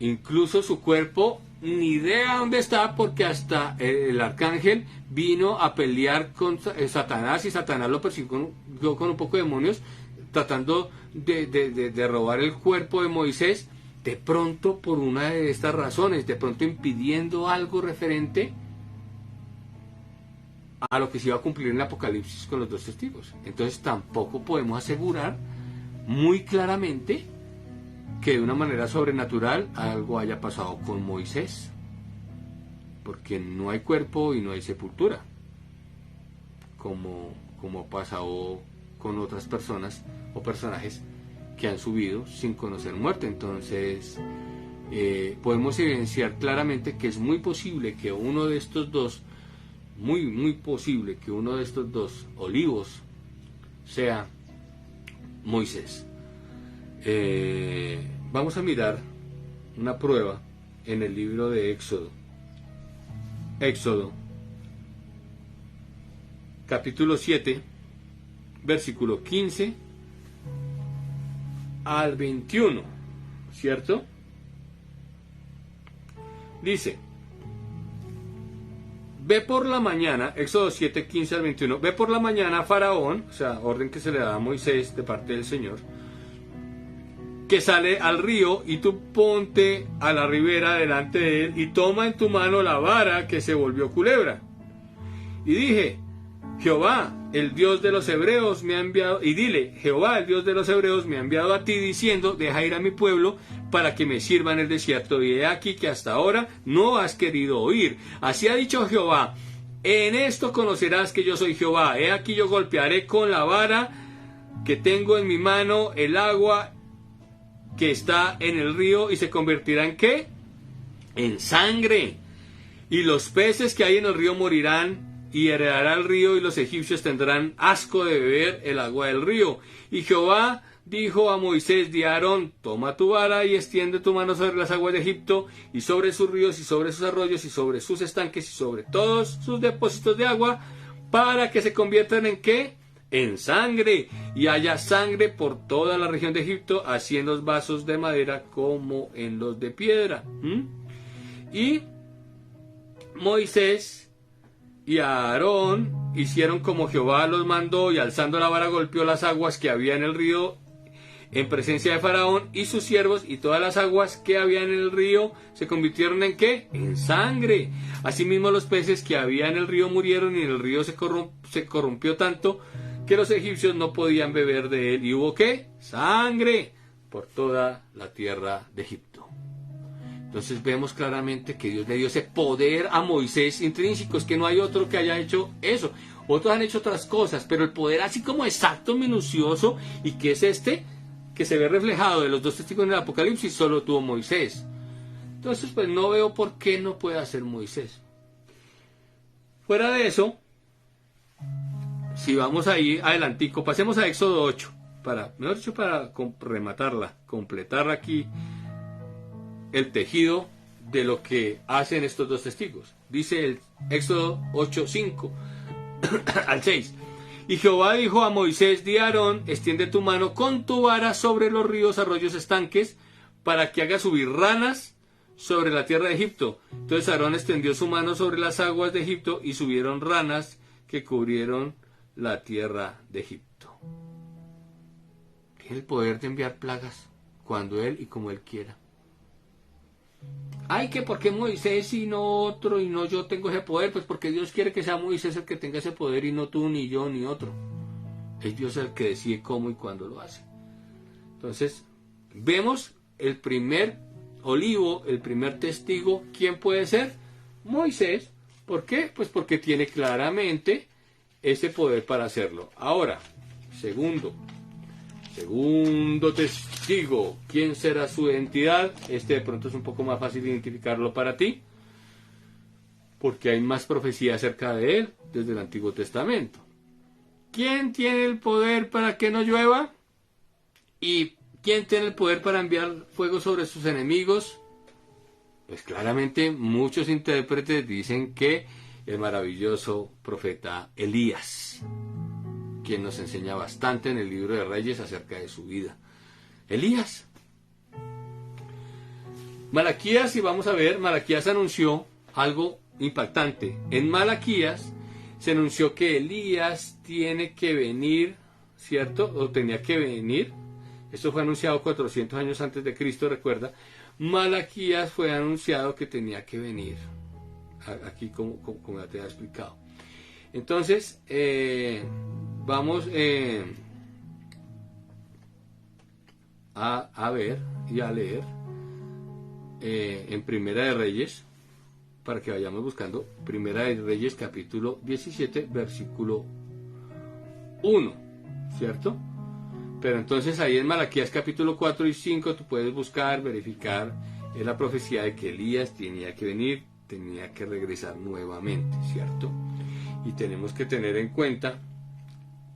Speaker 1: Incluso su cuerpo, ni idea dónde está, porque hasta el arcángel vino a pelear con Satanás, y Satanás lo persiguió con un poco de demonios, tratando de robar el cuerpo de Moisés, de pronto por una de estas razones, de pronto impidiendo algo referente a lo que se iba a cumplir en el Apocalipsis con los dos testigos. Entonces tampoco podemos asegurar muy claramente que de una manera sobrenatural algo haya pasado con Moisés, porque no hay cuerpo y no hay sepultura, como ha pasado con otras personas o personajes que han subido sin conocer muerte. Entonces podemos evidenciar claramente que es muy posible que uno de estos dos, muy posible que uno de estos dos olivos sea Moisés. Vamos a mirar una prueba en el libro de Éxodo. Éxodo, capítulo 7, versículo 15 al 21, ¿cierto? Dice: ve por la mañana, Éxodo 7, 15 al 21, ve por la mañana Faraón, o sea, orden que se le da a Moisés de parte del Señor, que sale al río, y tú ponte a la ribera delante de él, y toma en tu mano la vara que se volvió culebra. Y dije: Jehová, el Dios de los hebreos, me ha enviado, y dile: Jehová, el Dios de los hebreos, me ha enviado a ti, diciendo: deja ir a mi pueblo para que me sirva en el desierto. Y he aquí que hasta ahora no has querido oír. Así ha dicho Jehová: en esto conocerás que yo soy Jehová. He aquí yo golpearé con la vara que tengo en mi mano el agua que está en el río, y se convertirá en ¿qué? En sangre. Y los peces que hay en el río morirán, y heredará el río, y los egipcios tendrán asco de beber el agua del río. Y Jehová dijo a Moisés: di a Aarón: toma tu vara y extiende tu mano sobre las aguas de Egipto, y sobre sus ríos, y sobre sus arroyos, y sobre sus estanques, y sobre todos sus depósitos de agua, para que se conviertan en ¿qué? En sangre. y haya sangre por toda la región de Egipto, así en los vasos de madera como en los de piedra. Y Moisés y Aarón hicieron como Jehová los mandó, y alzando la vara golpeó las aguas que había en el río en presencia de Faraón y sus siervos, y todas las aguas que había en el río se convirtieron en ¿qué? En sangre. Asimismo los peces que había en el río murieron, y el río se corrompió tanto que los egipcios no podían beber de él, y hubo ¿qué? Sangre por toda la tierra de Egipto. Entonces vemos claramente que Dios le dio ese poder a Moisés intrínseco, es que no hay otro que haya hecho eso. Otros han hecho otras cosas, pero el poder así como exacto, minucioso, y que es este, que se ve reflejado de los dos testigos en el Apocalipsis, solo tuvo Moisés. Entonces pues no veo por qué no puede hacer Moisés. Fuera de eso, si vamos ahí adelantico, pasemos a Éxodo 8, para rematarla, completar aquí el tejido de lo que hacen estos dos testigos. Dice el Éxodo 8, 5 al 6. Y Jehová dijo a Moisés: di a Aarón, extiende tu mano con tu vara sobre los ríos, arroyos, estanques, para que haga subir ranas sobre la tierra de Egipto. Entonces Aarón extendió su mano sobre las aguas de Egipto, y subieron ranas que cubrieron la tierra de Egipto. Tiene el poder de enviar plagas cuando él y como él quiera. Ay, que por qué Moisés y no otro, y no yo tengo ese poder. Pues porque Dios quiere que sea Moisés el que tenga ese poder, y no tú, ni yo, ni otro. Es Dios el que decide cómo y cuándo lo hace. Entonces, vemos el primer olivo, el primer testigo. ¿Quién puede ser? Moisés. ¿Por qué? Pues porque tiene claramente ese poder para hacerlo. Ahora, segundo testigo, ¿quién será su identidad? Este de pronto es un poco más fácil identificarlo para ti, porque hay más profecía acerca de él desde el Antiguo Testamento. ¿Quién tiene el poder para que no llueva? ¿Y quién tiene el poder para enviar fuego sobre sus enemigos? Pues claramente muchos intérpretes dicen que el maravilloso profeta Elías, quien nos enseña bastante en el libro de Reyes acerca de su vida. Elías. Malaquías, y vamos a ver, Malaquías anunció algo impactante. En Malaquías se anunció que Elías tiene que venir, ¿cierto? O tenía que venir. Esto fue anunciado 400 años antes de Cristo, recuerda. Malaquías fue anunciado que tenía que venir. Aquí como ya te he explicado. Entonces, vamos a ver y a leer en Primera de Reyes, para que vayamos buscando Primera de Reyes capítulo 17 versículo 1, ¿cierto? Pero entonces ahí en Malaquías capítulo 4 y 5 tú puedes buscar, verificar la profecía de que Elías tenía que venir, tenía que regresar nuevamente, ¿cierto? Y tenemos que tener en cuenta,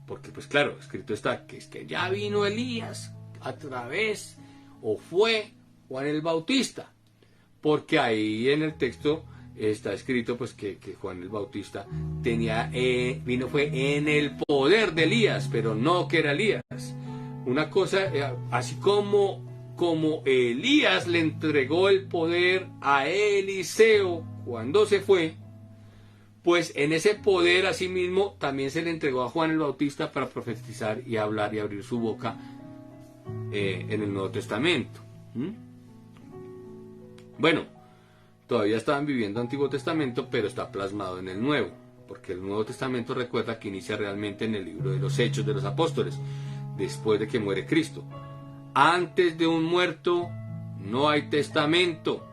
Speaker 1: porque pues claro, escrito está que es que ya vino Elías a través, o fue Juan el Bautista, porque ahí en el texto está escrito pues que Juan el Bautista fue en el poder de Elías, pero no que era Elías. Una cosa, así como Elías le entregó el poder a Eliseo cuando se fue, pues en ese poder asimismo también se le entregó a Juan el Bautista para profetizar y hablar y abrir su boca en el Nuevo Testamento. Bueno, todavía estaban viviendo Antiguo Testamento, pero está plasmado en el Nuevo, porque el Nuevo Testamento, recuerda que inicia realmente en el libro de los Hechos de los Apóstoles, después de que muere Cristo. Antes de un muerto no hay testamento.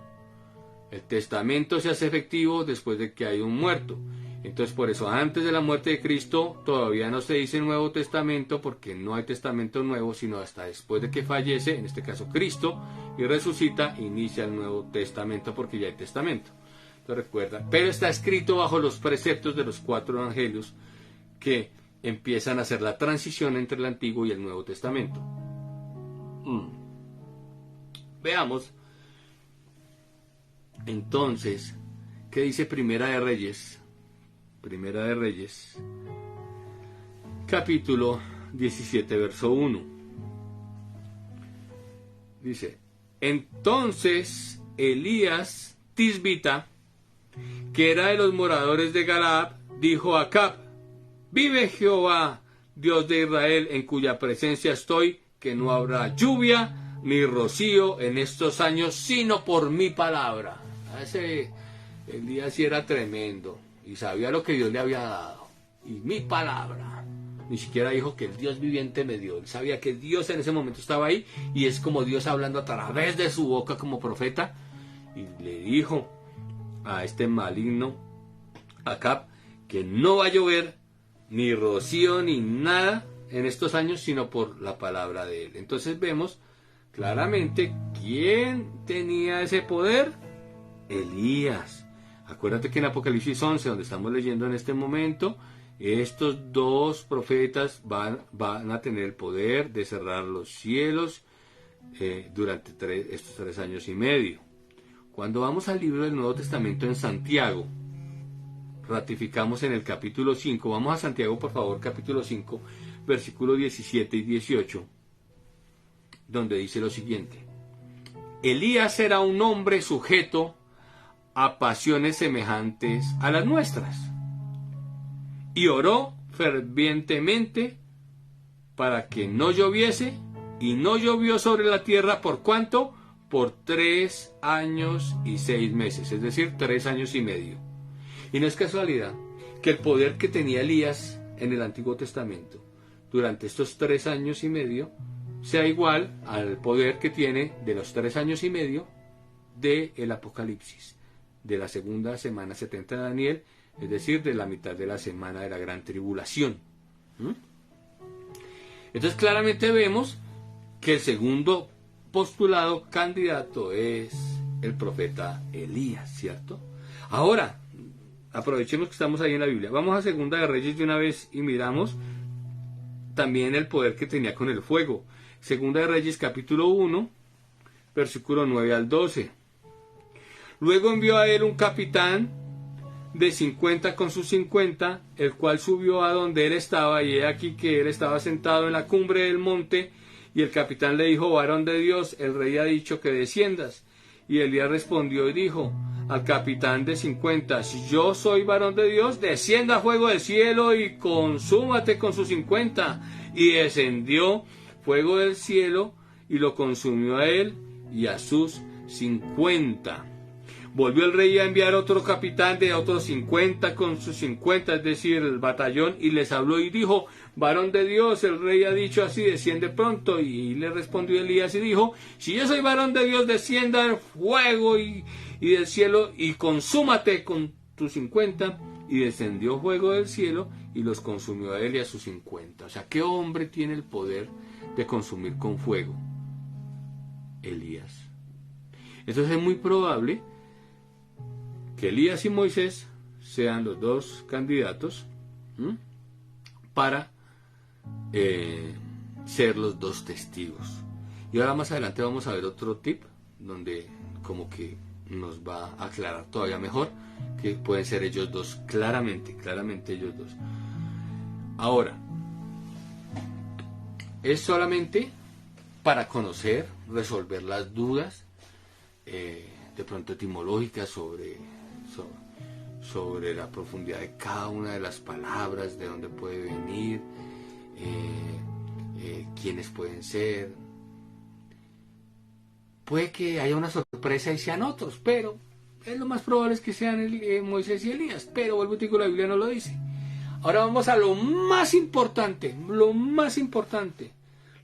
Speaker 1: El testamento se hace efectivo después de que hay un muerto. Entonces, por eso, antes de la muerte de Cristo, todavía no se dice Nuevo Testamento, porque no hay testamento nuevo, sino hasta después de que fallece, en este caso Cristo, y resucita, inicia el Nuevo Testamento, porque ya hay testamento. Entonces, recuerda, pero está escrito bajo los preceptos de los 4 evangelios que empiezan a hacer la transición entre el Antiguo y el Nuevo Testamento. Veamos entonces qué dice Primera de Reyes, capítulo 17, verso 1. Dice: entonces Elías Tisbita, que era de los moradores de Galaad, dijo a Acab: vive Jehová, Dios de Israel, en cuya presencia estoy, que no habrá lluvia ni rocío en estos años, sino por mi palabra. Ese Elías sí era tremendo y sabía lo que Dios le había dado. Y mi palabra. Ni siquiera dijo que el Dios viviente me dio. Él sabía que Dios en ese momento estaba ahí, y es como Dios hablando a través de su boca como profeta. Y le dijo a este maligno Acab que no va a llover ni rocío ni nada en estos años, sino por la palabra de él. Entonces vemos claramente quién tenía ese poder. Elías. Acuérdate que en Apocalipsis 11, donde estamos leyendo en este momento, estos dos profetas van a tener el poder de cerrar los cielos durante estos 3 años y medio. Cuando vamos al libro del Nuevo Testamento en Santiago, ratificamos en el capítulo 5, vamos a Santiago por favor, capítulo 5, versículos 17 y 18, donde dice lo siguiente: Elías era un hombre sujeto a pasiones semejantes a las nuestras, y oró fervientemente para que no lloviese, y no llovió sobre la tierra, ¿por cuánto? Por 3 años y 6 meses, es decir, 3 años y medio. Y no es casualidad que el poder que tenía Elías en el Antiguo Testamento durante estos 3 años y medio sea igual al poder que tiene de los 3 años y medio del Apocalipsis, de la segunda semana 70 de Daniel, es decir, de la mitad de la semana de la gran tribulación. Entonces claramente vemos que el segundo postulado candidato es el profeta Elías, ¿cierto? Ahora, aprovechemos que estamos ahí en la Biblia. Vamos a Segunda de Reyes de una vez y miramos también el poder que tenía con el fuego. Segunda de Reyes capítulo 1, versículo 9 al 12. Luego envió a él un capitán de 50 con sus 50, el cual subió a donde él estaba, y he aquí que él estaba sentado en la cumbre del monte, y el capitán le dijo: varón de Dios, el rey ha dicho que desciendas. Y Elías respondió y dijo al capitán de 50: si yo soy varón de Dios, descienda fuego del cielo y consúmate con sus 50. Y descendió fuego del cielo y lo consumió a él y a sus 50. Volvió el rey a enviar otro capitán de otros 50 con sus 50, es decir, el batallón, y les habló y dijo: varón de Dios, el rey ha dicho así, desciende pronto. Y le respondió Elías y dijo: si yo soy varón de Dios, descienda el fuego y del cielo y consúmate con tus 50. Y descendió fuego del cielo y los consumió a él y a sus 50. O sea, ¿qué hombre tiene el poder de consumir con fuego? Elías. Entonces es muy probable que Elías y Moisés sean los dos candidatos para ser los dos testigos. Y ahora más adelante vamos a ver otro tip donde como que nos va a aclarar todavía mejor que pueden ser ellos dos, claramente ellos dos. Ahora, es solamente para conocer, resolver las dudas de pronto etimológicas sobre la profundidad de cada una de las palabras, de dónde puede venir, quiénes pueden ser. Puede que haya una sorpresa y sean otros, pero es lo más probable es que sean Moisés y Elías, pero vuelvo y digo, la Biblia no lo dice. Ahora vamos a lo más importante,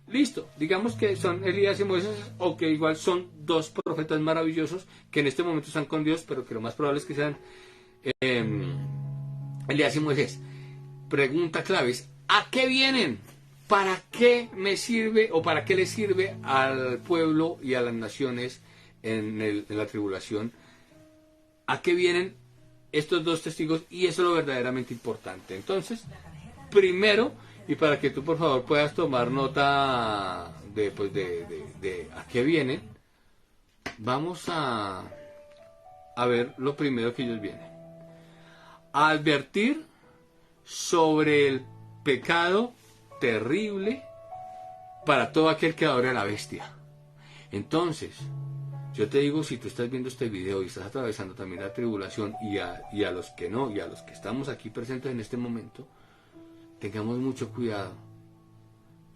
Speaker 1: Listo, digamos que son Elías y Moisés, o que igual son dos profetas maravillosos que en este momento están con Dios, pero que lo más probable es que sean Elías y Moisés. Pregunta clave es: ¿a qué vienen? ¿Para qué me sirve o para qué le sirve al pueblo y a las naciones en la tribulación? ¿A qué vienen estos dos testigos? Y eso es lo verdaderamente importante. Entonces, primero, y para que tú por favor puedas tomar nota de a qué vienen, vamos a ver lo primero que ellos vienen. A advertir sobre el pecado terrible para todo aquel que adore a la bestia. Entonces, yo te digo, si tú estás viendo este video y estás atravesando también la tribulación, y a los que no, y a los que estamos aquí presentes en este momento, tengamos mucho cuidado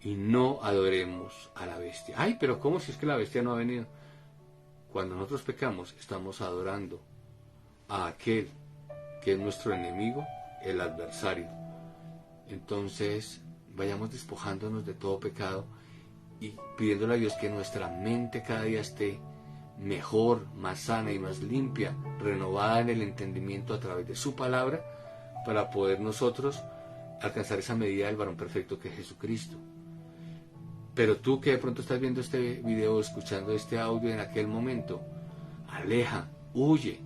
Speaker 1: y no adoremos a la bestia. Ay, pero ¿cómo si es que la bestia no ha venido? Cuando nosotros pecamos, estamos adorando a aquel que es nuestro enemigo, el adversario. Entonces, vayamos despojándonos de todo pecado y pidiéndole a Dios que nuestra mente cada día esté mejor, más sana y más limpia, renovada en el entendimiento a través de su palabra, para poder nosotros alcanzar esa medida del varón perfecto que es Jesucristo. Pero tú que de pronto estás viendo este video, escuchando este audio en aquel momento, aleja, huye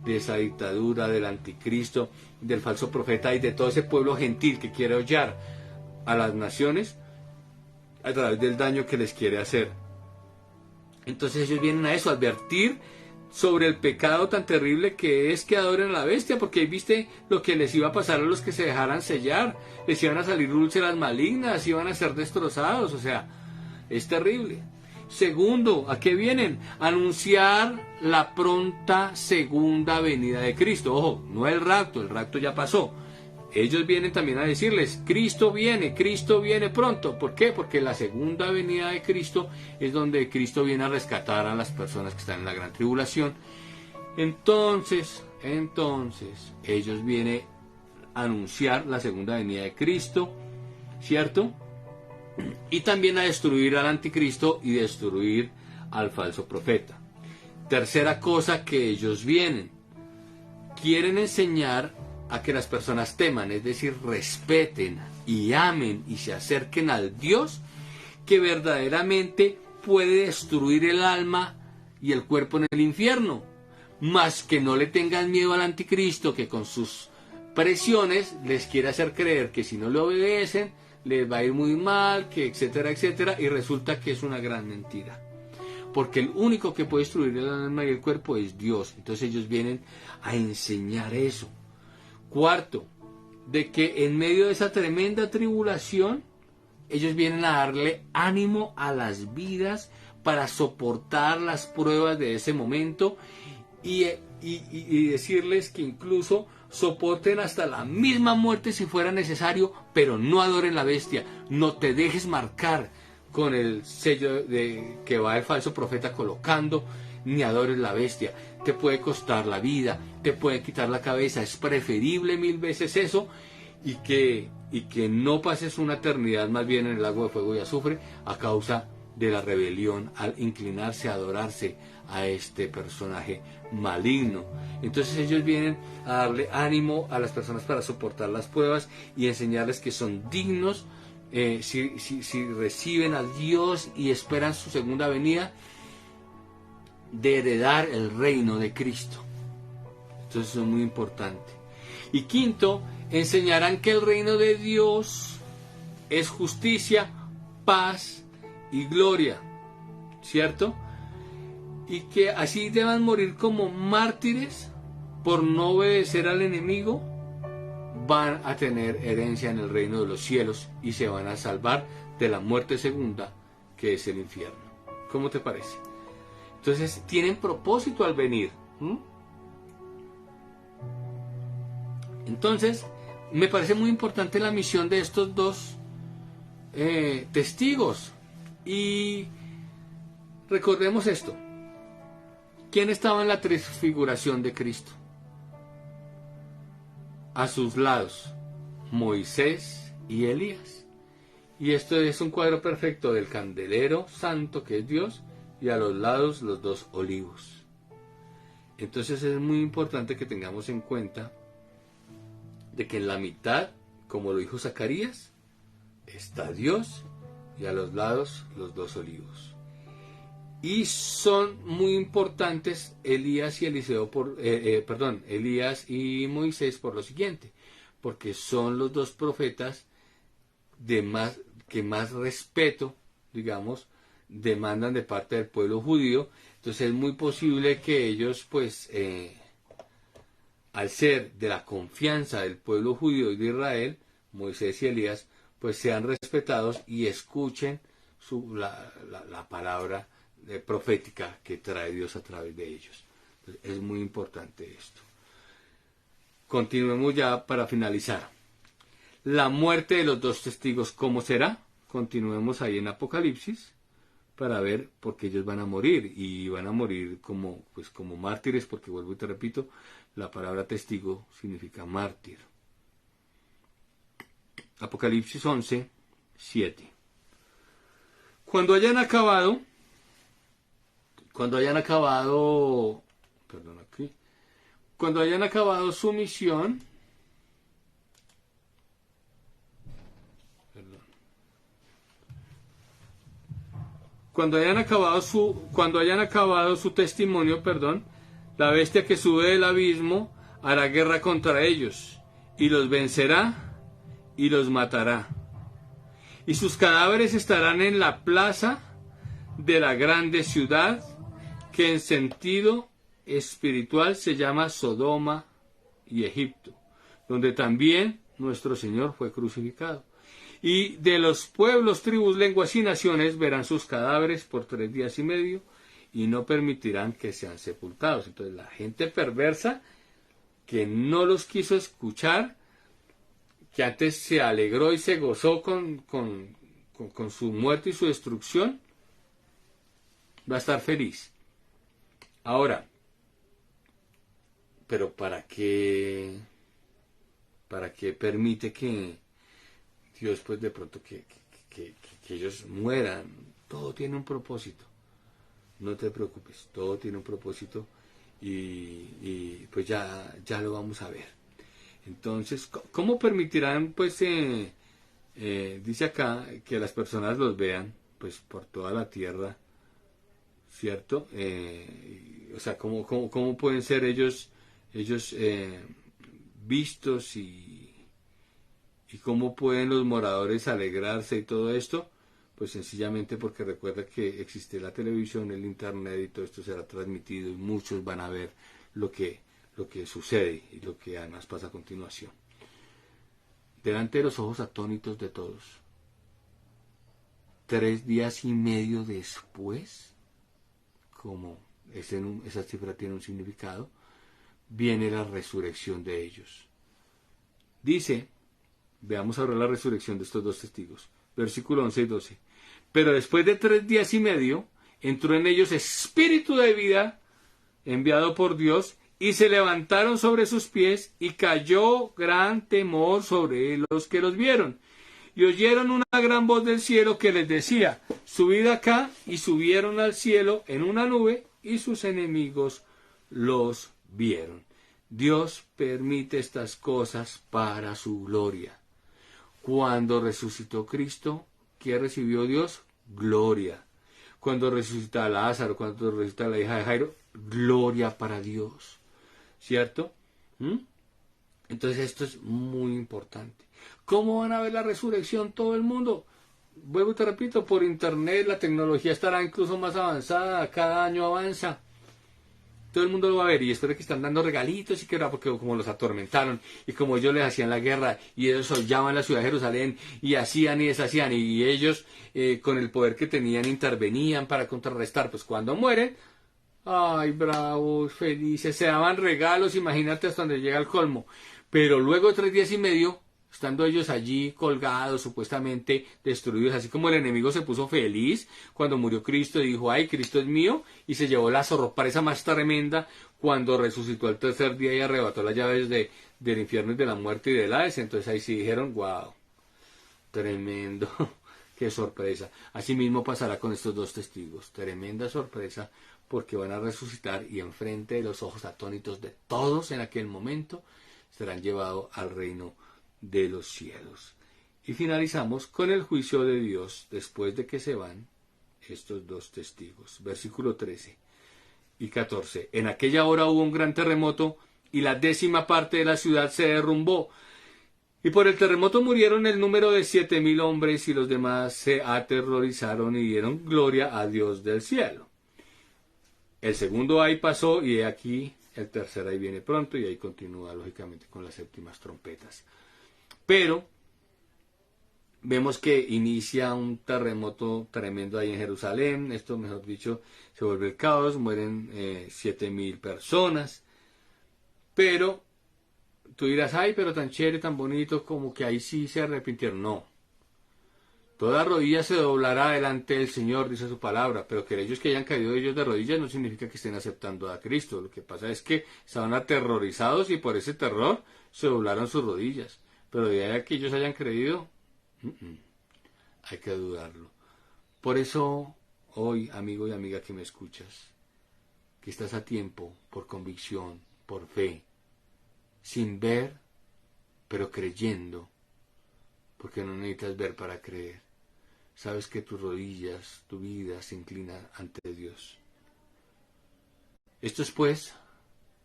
Speaker 1: de esa dictadura, del anticristo, del falso profeta y de todo ese pueblo gentil que quiere hollar a las naciones a través del daño que les quiere hacer. Entonces ellos vienen a eso, a advertir sobre el pecado tan terrible que es que adoren a la bestia, porque viste lo que les iba a pasar a los que se dejaran sellar, les iban a salir úlceras malignas, iban a ser destrozados, o sea, es terrible. Segundo, ¿a qué vienen? Anunciar la pronta segunda venida de Cristo. Ojo, no el rapto ya pasó. Ellos vienen también a decirles, Cristo viene pronto. ¿Por qué? Porque la segunda venida de Cristo es donde Cristo viene a rescatar a las personas que están en la gran tribulación. Entonces, ellos vienen a anunciar la segunda venida de Cristo, ¿cierto? Y también a destruir al anticristo y destruir al falso profeta. Tercera cosa que ellos quieren enseñar a que las personas teman, es decir, respeten y amen y se acerquen al Dios que verdaderamente puede destruir el alma y el cuerpo en el infierno, más que no le tengan miedo al anticristo, que con sus presiones les quiere hacer creer que si no le obedecen les va a ir muy mal, que etcétera, etcétera, y resulta que es una gran mentira. Porque el único que puede destruir el alma y el cuerpo es Dios. Entonces ellos vienen a enseñar eso. Cuarto, de que en medio de esa tremenda tribulación, ellos vienen a darle ánimo a las vidas para soportar las pruebas de ese momento y decirles que incluso soporten hasta la misma muerte si fuera necesario, pero no adoren la bestia, no te dejes marcar con el sello que va el falso profeta colocando, ni adores la bestia. Te puede costar la vida, te puede quitar la cabeza, es preferible 1000 veces eso y que no pases una eternidad más bien en el lago de fuego y azufre a causa de la rebelión al inclinarse a adorarse a este personaje maligno. Entonces ellos vienen a darle ánimo a las personas para soportar las pruebas y enseñarles que son dignos si reciben a Dios y esperan su segunda venida, de heredar el reino de Cristo. Entonces eso es muy importante. Y quinto, enseñarán que el reino de Dios es justicia, paz y gloria, ¿cierto? Y que así deban morir como mártires por no obedecer al enemigo, van a tener herencia en el reino de los cielos y se van a salvar de la muerte segunda, que es el infierno. ¿Cómo te parece? Entonces tienen propósito al venir. Entonces me parece muy importante la misión de estos dos testigos. Y recordemos esto. ¿Quién estaba en la transfiguración de Cristo? A sus lados, Moisés y Elías. Y esto es un cuadro perfecto del candelero santo que es Dios, y a los lados los dos olivos. Entonces es muy importante que tengamos en cuenta de que en la mitad, como lo dijo Zacarías, está Dios y a los lados los dos olivos. Y son muy importantes Elías y Elías y Moisés por lo siguiente, porque son los dos profetas que más respeto, digamos, demandan de parte del pueblo judío. Entonces es muy posible que ellos, pues, al ser de la confianza del pueblo judío y de Israel, Moisés y Elías, pues sean respetados y escuchen la palabra profética que trae Dios a través de ellos. Entonces, es muy importante esto. Continuemos ya para finalizar. La muerte de los dos testigos, ¿cómo será? Continuemos ahí en Apocalipsis para ver por qué ellos van a morir, y van a morir como mártires, porque vuelvo y te repito, la palabra testigo significa mártir. Apocalipsis 11, 7. Cuando hayan acabado, cuando hayan acabado su misión, cuando hayan acabado su testimonio, la bestia que sube del abismo hará guerra contra ellos, y los vencerá y los matará. Y sus cadáveres estarán en la plaza de la grande ciudad, que en sentido espiritual se llama Sodoma y Egipto, donde también nuestro Señor fue crucificado. Y de los pueblos, tribus, lenguas y naciones verán sus cadáveres por 3 días y medio, y no permitirán que sean sepultados. Entonces la gente perversa que no los quiso escuchar, que antes se alegró y se gozó con su muerte y su destrucción, va a estar feliz. Ahora, pero ¿para qué permite que Dios, pues de pronto que ellos mueran? Todo tiene un propósito. No te preocupes, todo tiene un propósito, y pues ya lo vamos a ver. Entonces, ¿cómo permitirán, pues, dice acá, que las personas los vean, pues, por toda la tierra, ¿cierto? O sea, ¿cómo pueden ser ellos vistos, y cómo pueden los moradores alegrarse y todo esto? Pues sencillamente porque recuerda que existe la televisión, el internet, y todo esto será transmitido, y muchos van a ver lo que sucede y lo que además pasa a continuación. Delante de los ojos atónitos de todos, 3 días y medio después, como esa cifra tiene un significado, viene la resurrección de ellos. Dice, veamos ahora la resurrección de estos dos testigos, versículo 11 y 12. Pero después de 3 días y medio, entró en ellos espíritu de vida enviado por Dios, y se levantaron sobre sus pies, y cayó gran temor sobre los que los vieron. Y oyeron una gran voz del cielo que les decía, subid acá, y subieron al cielo en una nube, y sus enemigos los vieron. Dios permite estas cosas para su gloria. Cuando resucitó Cristo, ¿qué recibió Dios? Gloria. Cuando resucita a Lázaro, cuando resucita a la hija de Jairo, gloria para Dios. ¿Cierto? Entonces esto es muy importante. ¿Cómo van a ver la resurrección todo el mundo? Vuelvo y te repito, por internet, la tecnología estará incluso más avanzada, cada año avanza. Todo el mundo lo va a ver, y espero que están dando regalitos y que era porque como los atormentaron, y como ellos les hacían la guerra, y ellos hollaban la ciudad de Jerusalén, y hacían y deshacían, y ellos con el poder que tenían intervenían para contrarrestar. Pues cuando mueren, ay, bravos, felices, se daban regalos, imagínate hasta donde llega el colmo. Pero luego de 3 días y medio, estando ellos allí colgados, supuestamente destruidos, así como el enemigo se puso feliz cuando murió Cristo y dijo, ay, Cristo es mío, y se llevó la sorpresa más tremenda cuando resucitó al 3er día y arrebató las llaves del infierno y de la muerte y del Hades. Entonces ahí sí dijeron, wow, tremendo, qué sorpresa. Así mismo pasará con estos dos testigos, tremenda sorpresa, porque van a resucitar, y enfrente de los ojos atónitos de todos en aquel momento serán llevados al reino de los cielos. Y finalizamos con el juicio de Dios después de que se van estos dos testigos. Versículo 13 y 14. En aquella hora hubo un gran terremoto, y la 10ª parte de la ciudad se derrumbó. Y por el terremoto murieron el número de 7,000 hombres, y los demás se aterrorizaron y dieron gloria a Dios del cielo. El segundo ay pasó, y aquí el tercer ay viene pronto, y ahí continúa lógicamente con las 7 trompetas. Pero vemos que inicia un terremoto tremendo ahí en Jerusalén. Esto, mejor dicho, se vuelve el caos, mueren 7.000 personas. Pero tú dirás, ay, pero tan chévere, tan bonito, como que ahí sí se arrepintieron. No. Toda rodilla se doblará delante del Señor, dice su palabra, pero que ellos que hayan caído ellos de rodillas no significa que estén aceptando a Cristo. Lo que pasa es que estaban aterrorizados y por ese terror se doblaron sus rodillas. Pero de ahí a que ellos hayan creído, hay que dudarlo. Por eso, hoy, amigo y amiga que me escuchas, que estás a tiempo, por convicción, por fe, sin ver, pero creyendo, porque no necesitas ver para creer. Sabes que tus rodillas, tu vida se inclina ante Dios. Estos pues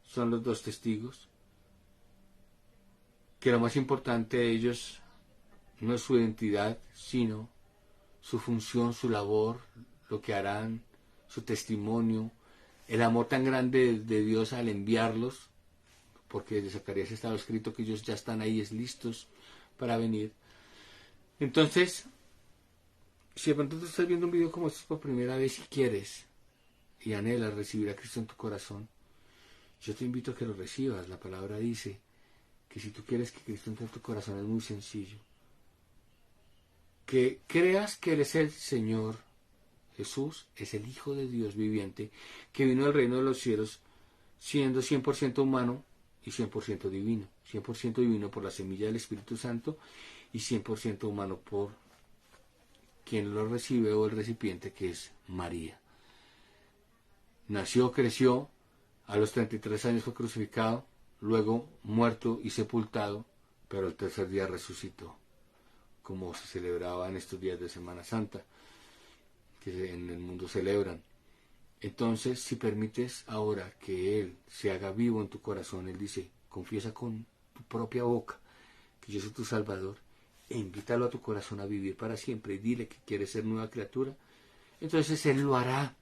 Speaker 1: son los dos testigos, que lo más importante de ellos no es su identidad, sino su función, su labor, lo que harán, su testimonio, el amor tan grande de Dios al enviarlos, porque de Zacarías estaba escrito que ellos ya están ahí, listos para venir. Entonces, si de pronto tú estás viendo un video como este por primera vez y quieres y anhelas recibir a Cristo en tu corazón, yo te invito a que lo recibas. La palabra dice que si tú quieres que Cristo entre en tu corazón es muy sencillo. Que creas que Él es el Señor Jesús, es el Hijo de Dios viviente, que vino del reino de los cielos siendo 100% humano y 100% divino. 100% divino por la semilla del Espíritu Santo y 100% humano por quien lo recibe o el recipiente, que es María. Nació, creció, a los 33 años fue crucificado, luego muerto y sepultado, pero el tercer día resucitó, como se celebraba en estos días de Semana Santa, que en el mundo celebran. Entonces, si permites ahora que Él se haga vivo en tu corazón, Él dice, confiesa con tu propia boca que yo soy tu Salvador, e invítalo a tu corazón a vivir para siempre y dile que quieres ser nueva criatura, entonces Él lo hará.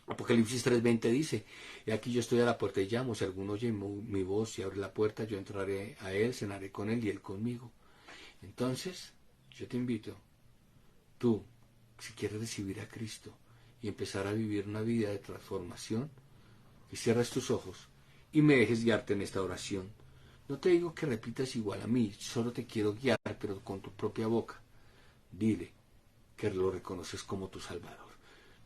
Speaker 1: Apocalipsis 3:20 dice, y aquí yo estoy a la puerta y llamo, si alguno oye mi voz y abre la puerta, yo entraré a Él, cenaré con Él y Él conmigo. Entonces, yo te invito, tú, si quieres recibir a Cristo y empezar a vivir una vida de transformación, que cierres tus ojos y me dejes guiarte en esta oración. No te digo que repitas igual a mí, solo te quiero guiar, pero con tu propia boca. Dile que lo reconoces como tu Salvador.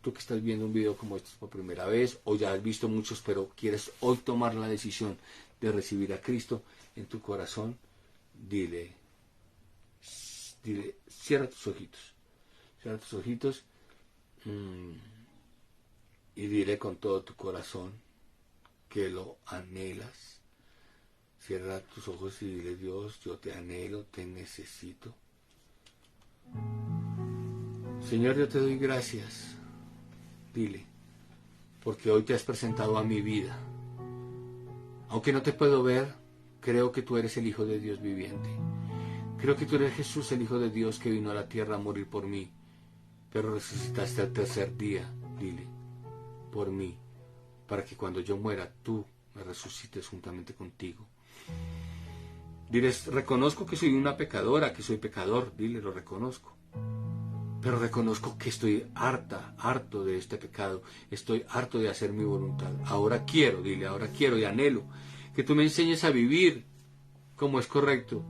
Speaker 1: Tú que estás viendo un video como este por primera vez, o ya has visto muchos, pero quieres hoy tomar la decisión de recibir a Cristo en tu corazón, dile, cierra tus ojitos y dile con todo tu corazón que lo anhelas. Cierra tus ojos y dile, Dios, yo te anhelo, te necesito. Señor, yo te doy gracias, dile, porque hoy te has presentado a mi vida. Aunque no te puedo ver, creo que tú eres el Hijo de Dios viviente. Creo que tú eres Jesús, el Hijo de Dios, que vino a la tierra a morir por mí, pero resucitaste al tercer día, dile, por mí, para que cuando yo muera, tú me resucites juntamente contigo. Diles, reconozco que soy una pecadora, que soy pecador, dile, lo reconozco. Pero reconozco que estoy harto de este pecado, estoy harto de hacer mi voluntad. Ahora quiero, dile, ahora quiero y anhelo que tú me enseñes a vivir como es correcto,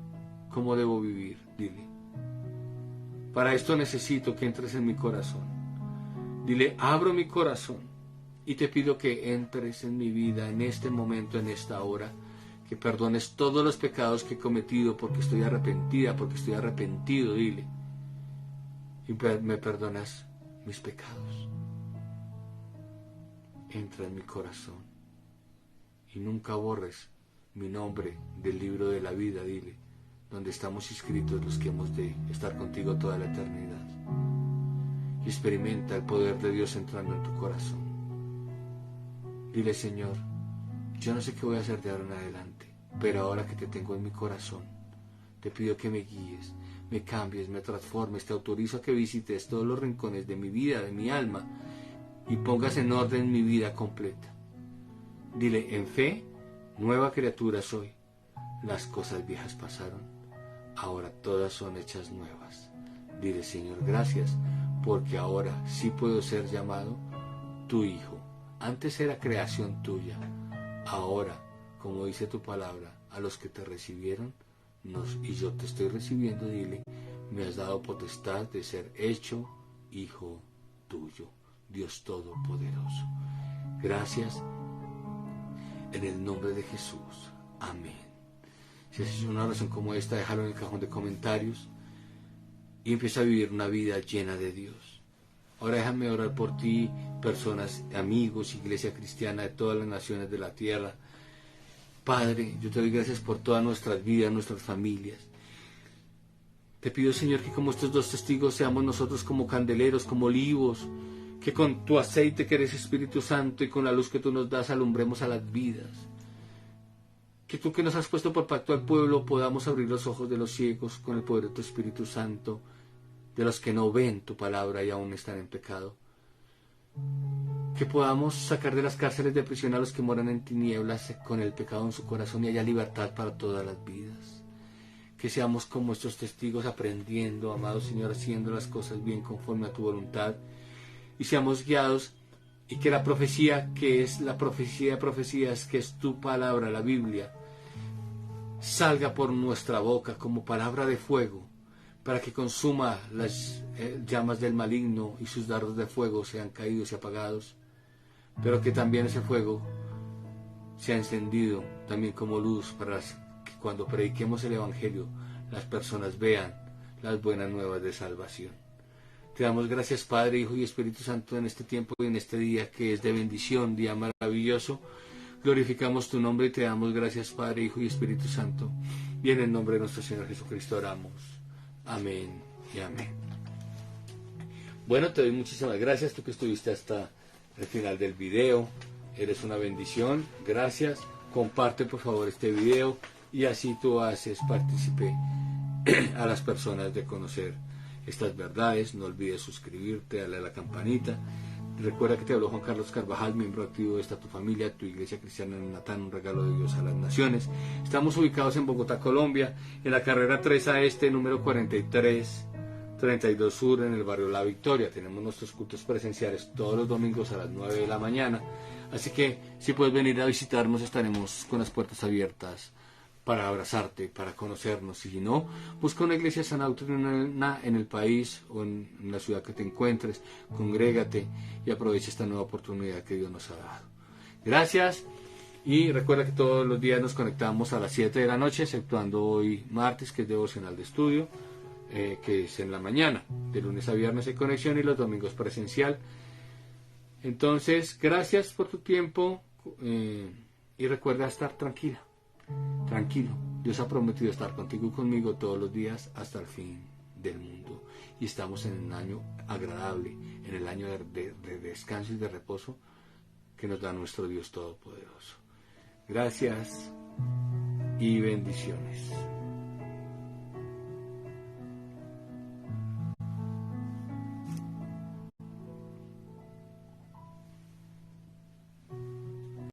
Speaker 1: como debo vivir, dile. Para esto necesito que entres en mi corazón. Dile, abro mi corazón y te pido que entres en mi vida en este momento, en esta hora, que perdones todos los pecados que he cometido porque estoy arrepentida, porque estoy arrepentido, dile. Y me perdonas mis pecados. Entra en mi corazón y nunca borres mi nombre del libro de la vida, dile, donde estamos inscritos los que hemos de estar contigo toda la eternidad. Y experimenta el poder de Dios entrando en tu corazón. Dile, Señor, yo no sé qué voy a hacer de ahora en adelante, pero ahora que te tengo en mi corazón, te pido que me guíes, me cambies, me transformes, te autorizo a que visites todos los rincones de mi vida, de mi alma, y pongas en orden mi vida completa. Dile, en fe, nueva criatura soy. Las cosas viejas pasaron, ahora todas son hechas nuevas. Dile, Señor, gracias, porque ahora sí puedo ser llamado tu hijo. Antes era creación tuya, ahora, como dice tu palabra, a los que te recibieron, y yo te estoy recibiendo, dile, me has dado potestad de ser hecho hijo tuyo, Dios Todopoderoso. Gracias, en el nombre de Jesús. Amén. Si haces una oración como esta, déjalo en el cajón de comentarios y empieza a vivir una vida llena de Dios. Ahora déjame orar por ti, personas, amigos, iglesia cristiana de todas las naciones de la tierra. Padre, yo te doy gracias por todas nuestras vidas, nuestras familias. Te pido, Señor, que como estos dos testigos seamos nosotros como candeleros, como olivos, que con tu aceite que eres Espíritu Santo y con la luz que tú nos das alumbremos a las vidas. Que tú que nos has puesto por pacto al pueblo podamos abrir los ojos de los ciegos con el poder de tu Espíritu Santo, de los que no ven tu palabra y aún están en pecado. Que podamos sacar de las cárceles de prisión a los que moran en tinieblas con el pecado en su corazón y haya libertad para todas las vidas. Que seamos como estos testigos aprendiendo, amado Señor, haciendo las cosas bien conforme a tu voluntad y seamos guiados y que la profecía, que es la profecía de profecías, que es tu palabra, la Biblia, salga por nuestra boca como palabra de fuego para que consuma las llamas del maligno y sus dardos de fuego sean caídos y apagados, pero que también ese fuego sea encendido también como luz para que cuando prediquemos el Evangelio las personas vean las buenas nuevas de salvación. Te damos gracias, Padre, Hijo y Espíritu Santo, en este tiempo y en este día que es de bendición, día maravilloso. Glorificamos tu nombre y te damos gracias, Padre, Hijo y Espíritu Santo. Y en el nombre de nuestro Señor Jesucristo oramos. Amén y amén. Bueno, te doy muchísimas gracias, tú que estuviste hasta el final del video. Eres una bendición, gracias. Comparte por favor este video y así tú haces partícipe a las personas de conocer estas verdades. No olvides suscribirte, darle a la campanita. Recuerda que te habló Juan Carlos Carvajal, miembro activo de esta tu familia, tu iglesia cristiana en Natán, un regalo de Dios a las naciones. Estamos ubicados en Bogotá, Colombia, en la carrera 3A Este, número 4332 Sur, en el barrio La Victoria. Tenemos nuestros cultos presenciales todos los domingos a las 9 de la mañana. Así que si puedes venir a visitarnos, estaremos con las puertas abiertas para abrazarte, para conocernos. Y si no, busca una iglesia sana doctrina en el país o en la ciudad que te encuentres, congrégate y aprovecha esta nueva oportunidad que Dios nos ha dado. Gracias y recuerda que todos los días nos conectamos a las 7 de la noche, exceptuando hoy martes, que es devocional de estudio, que es en la mañana. De lunes a viernes hay conexión y los domingos presencial. Entonces, gracias por tu tiempo y recuerda estar tranquilo. Dios ha prometido estar contigo y conmigo todos los días hasta el fin del mundo. Y estamos en un año agradable, en el año de descanso y de reposo que nos da nuestro Dios Todopoderoso. Gracias y bendiciones.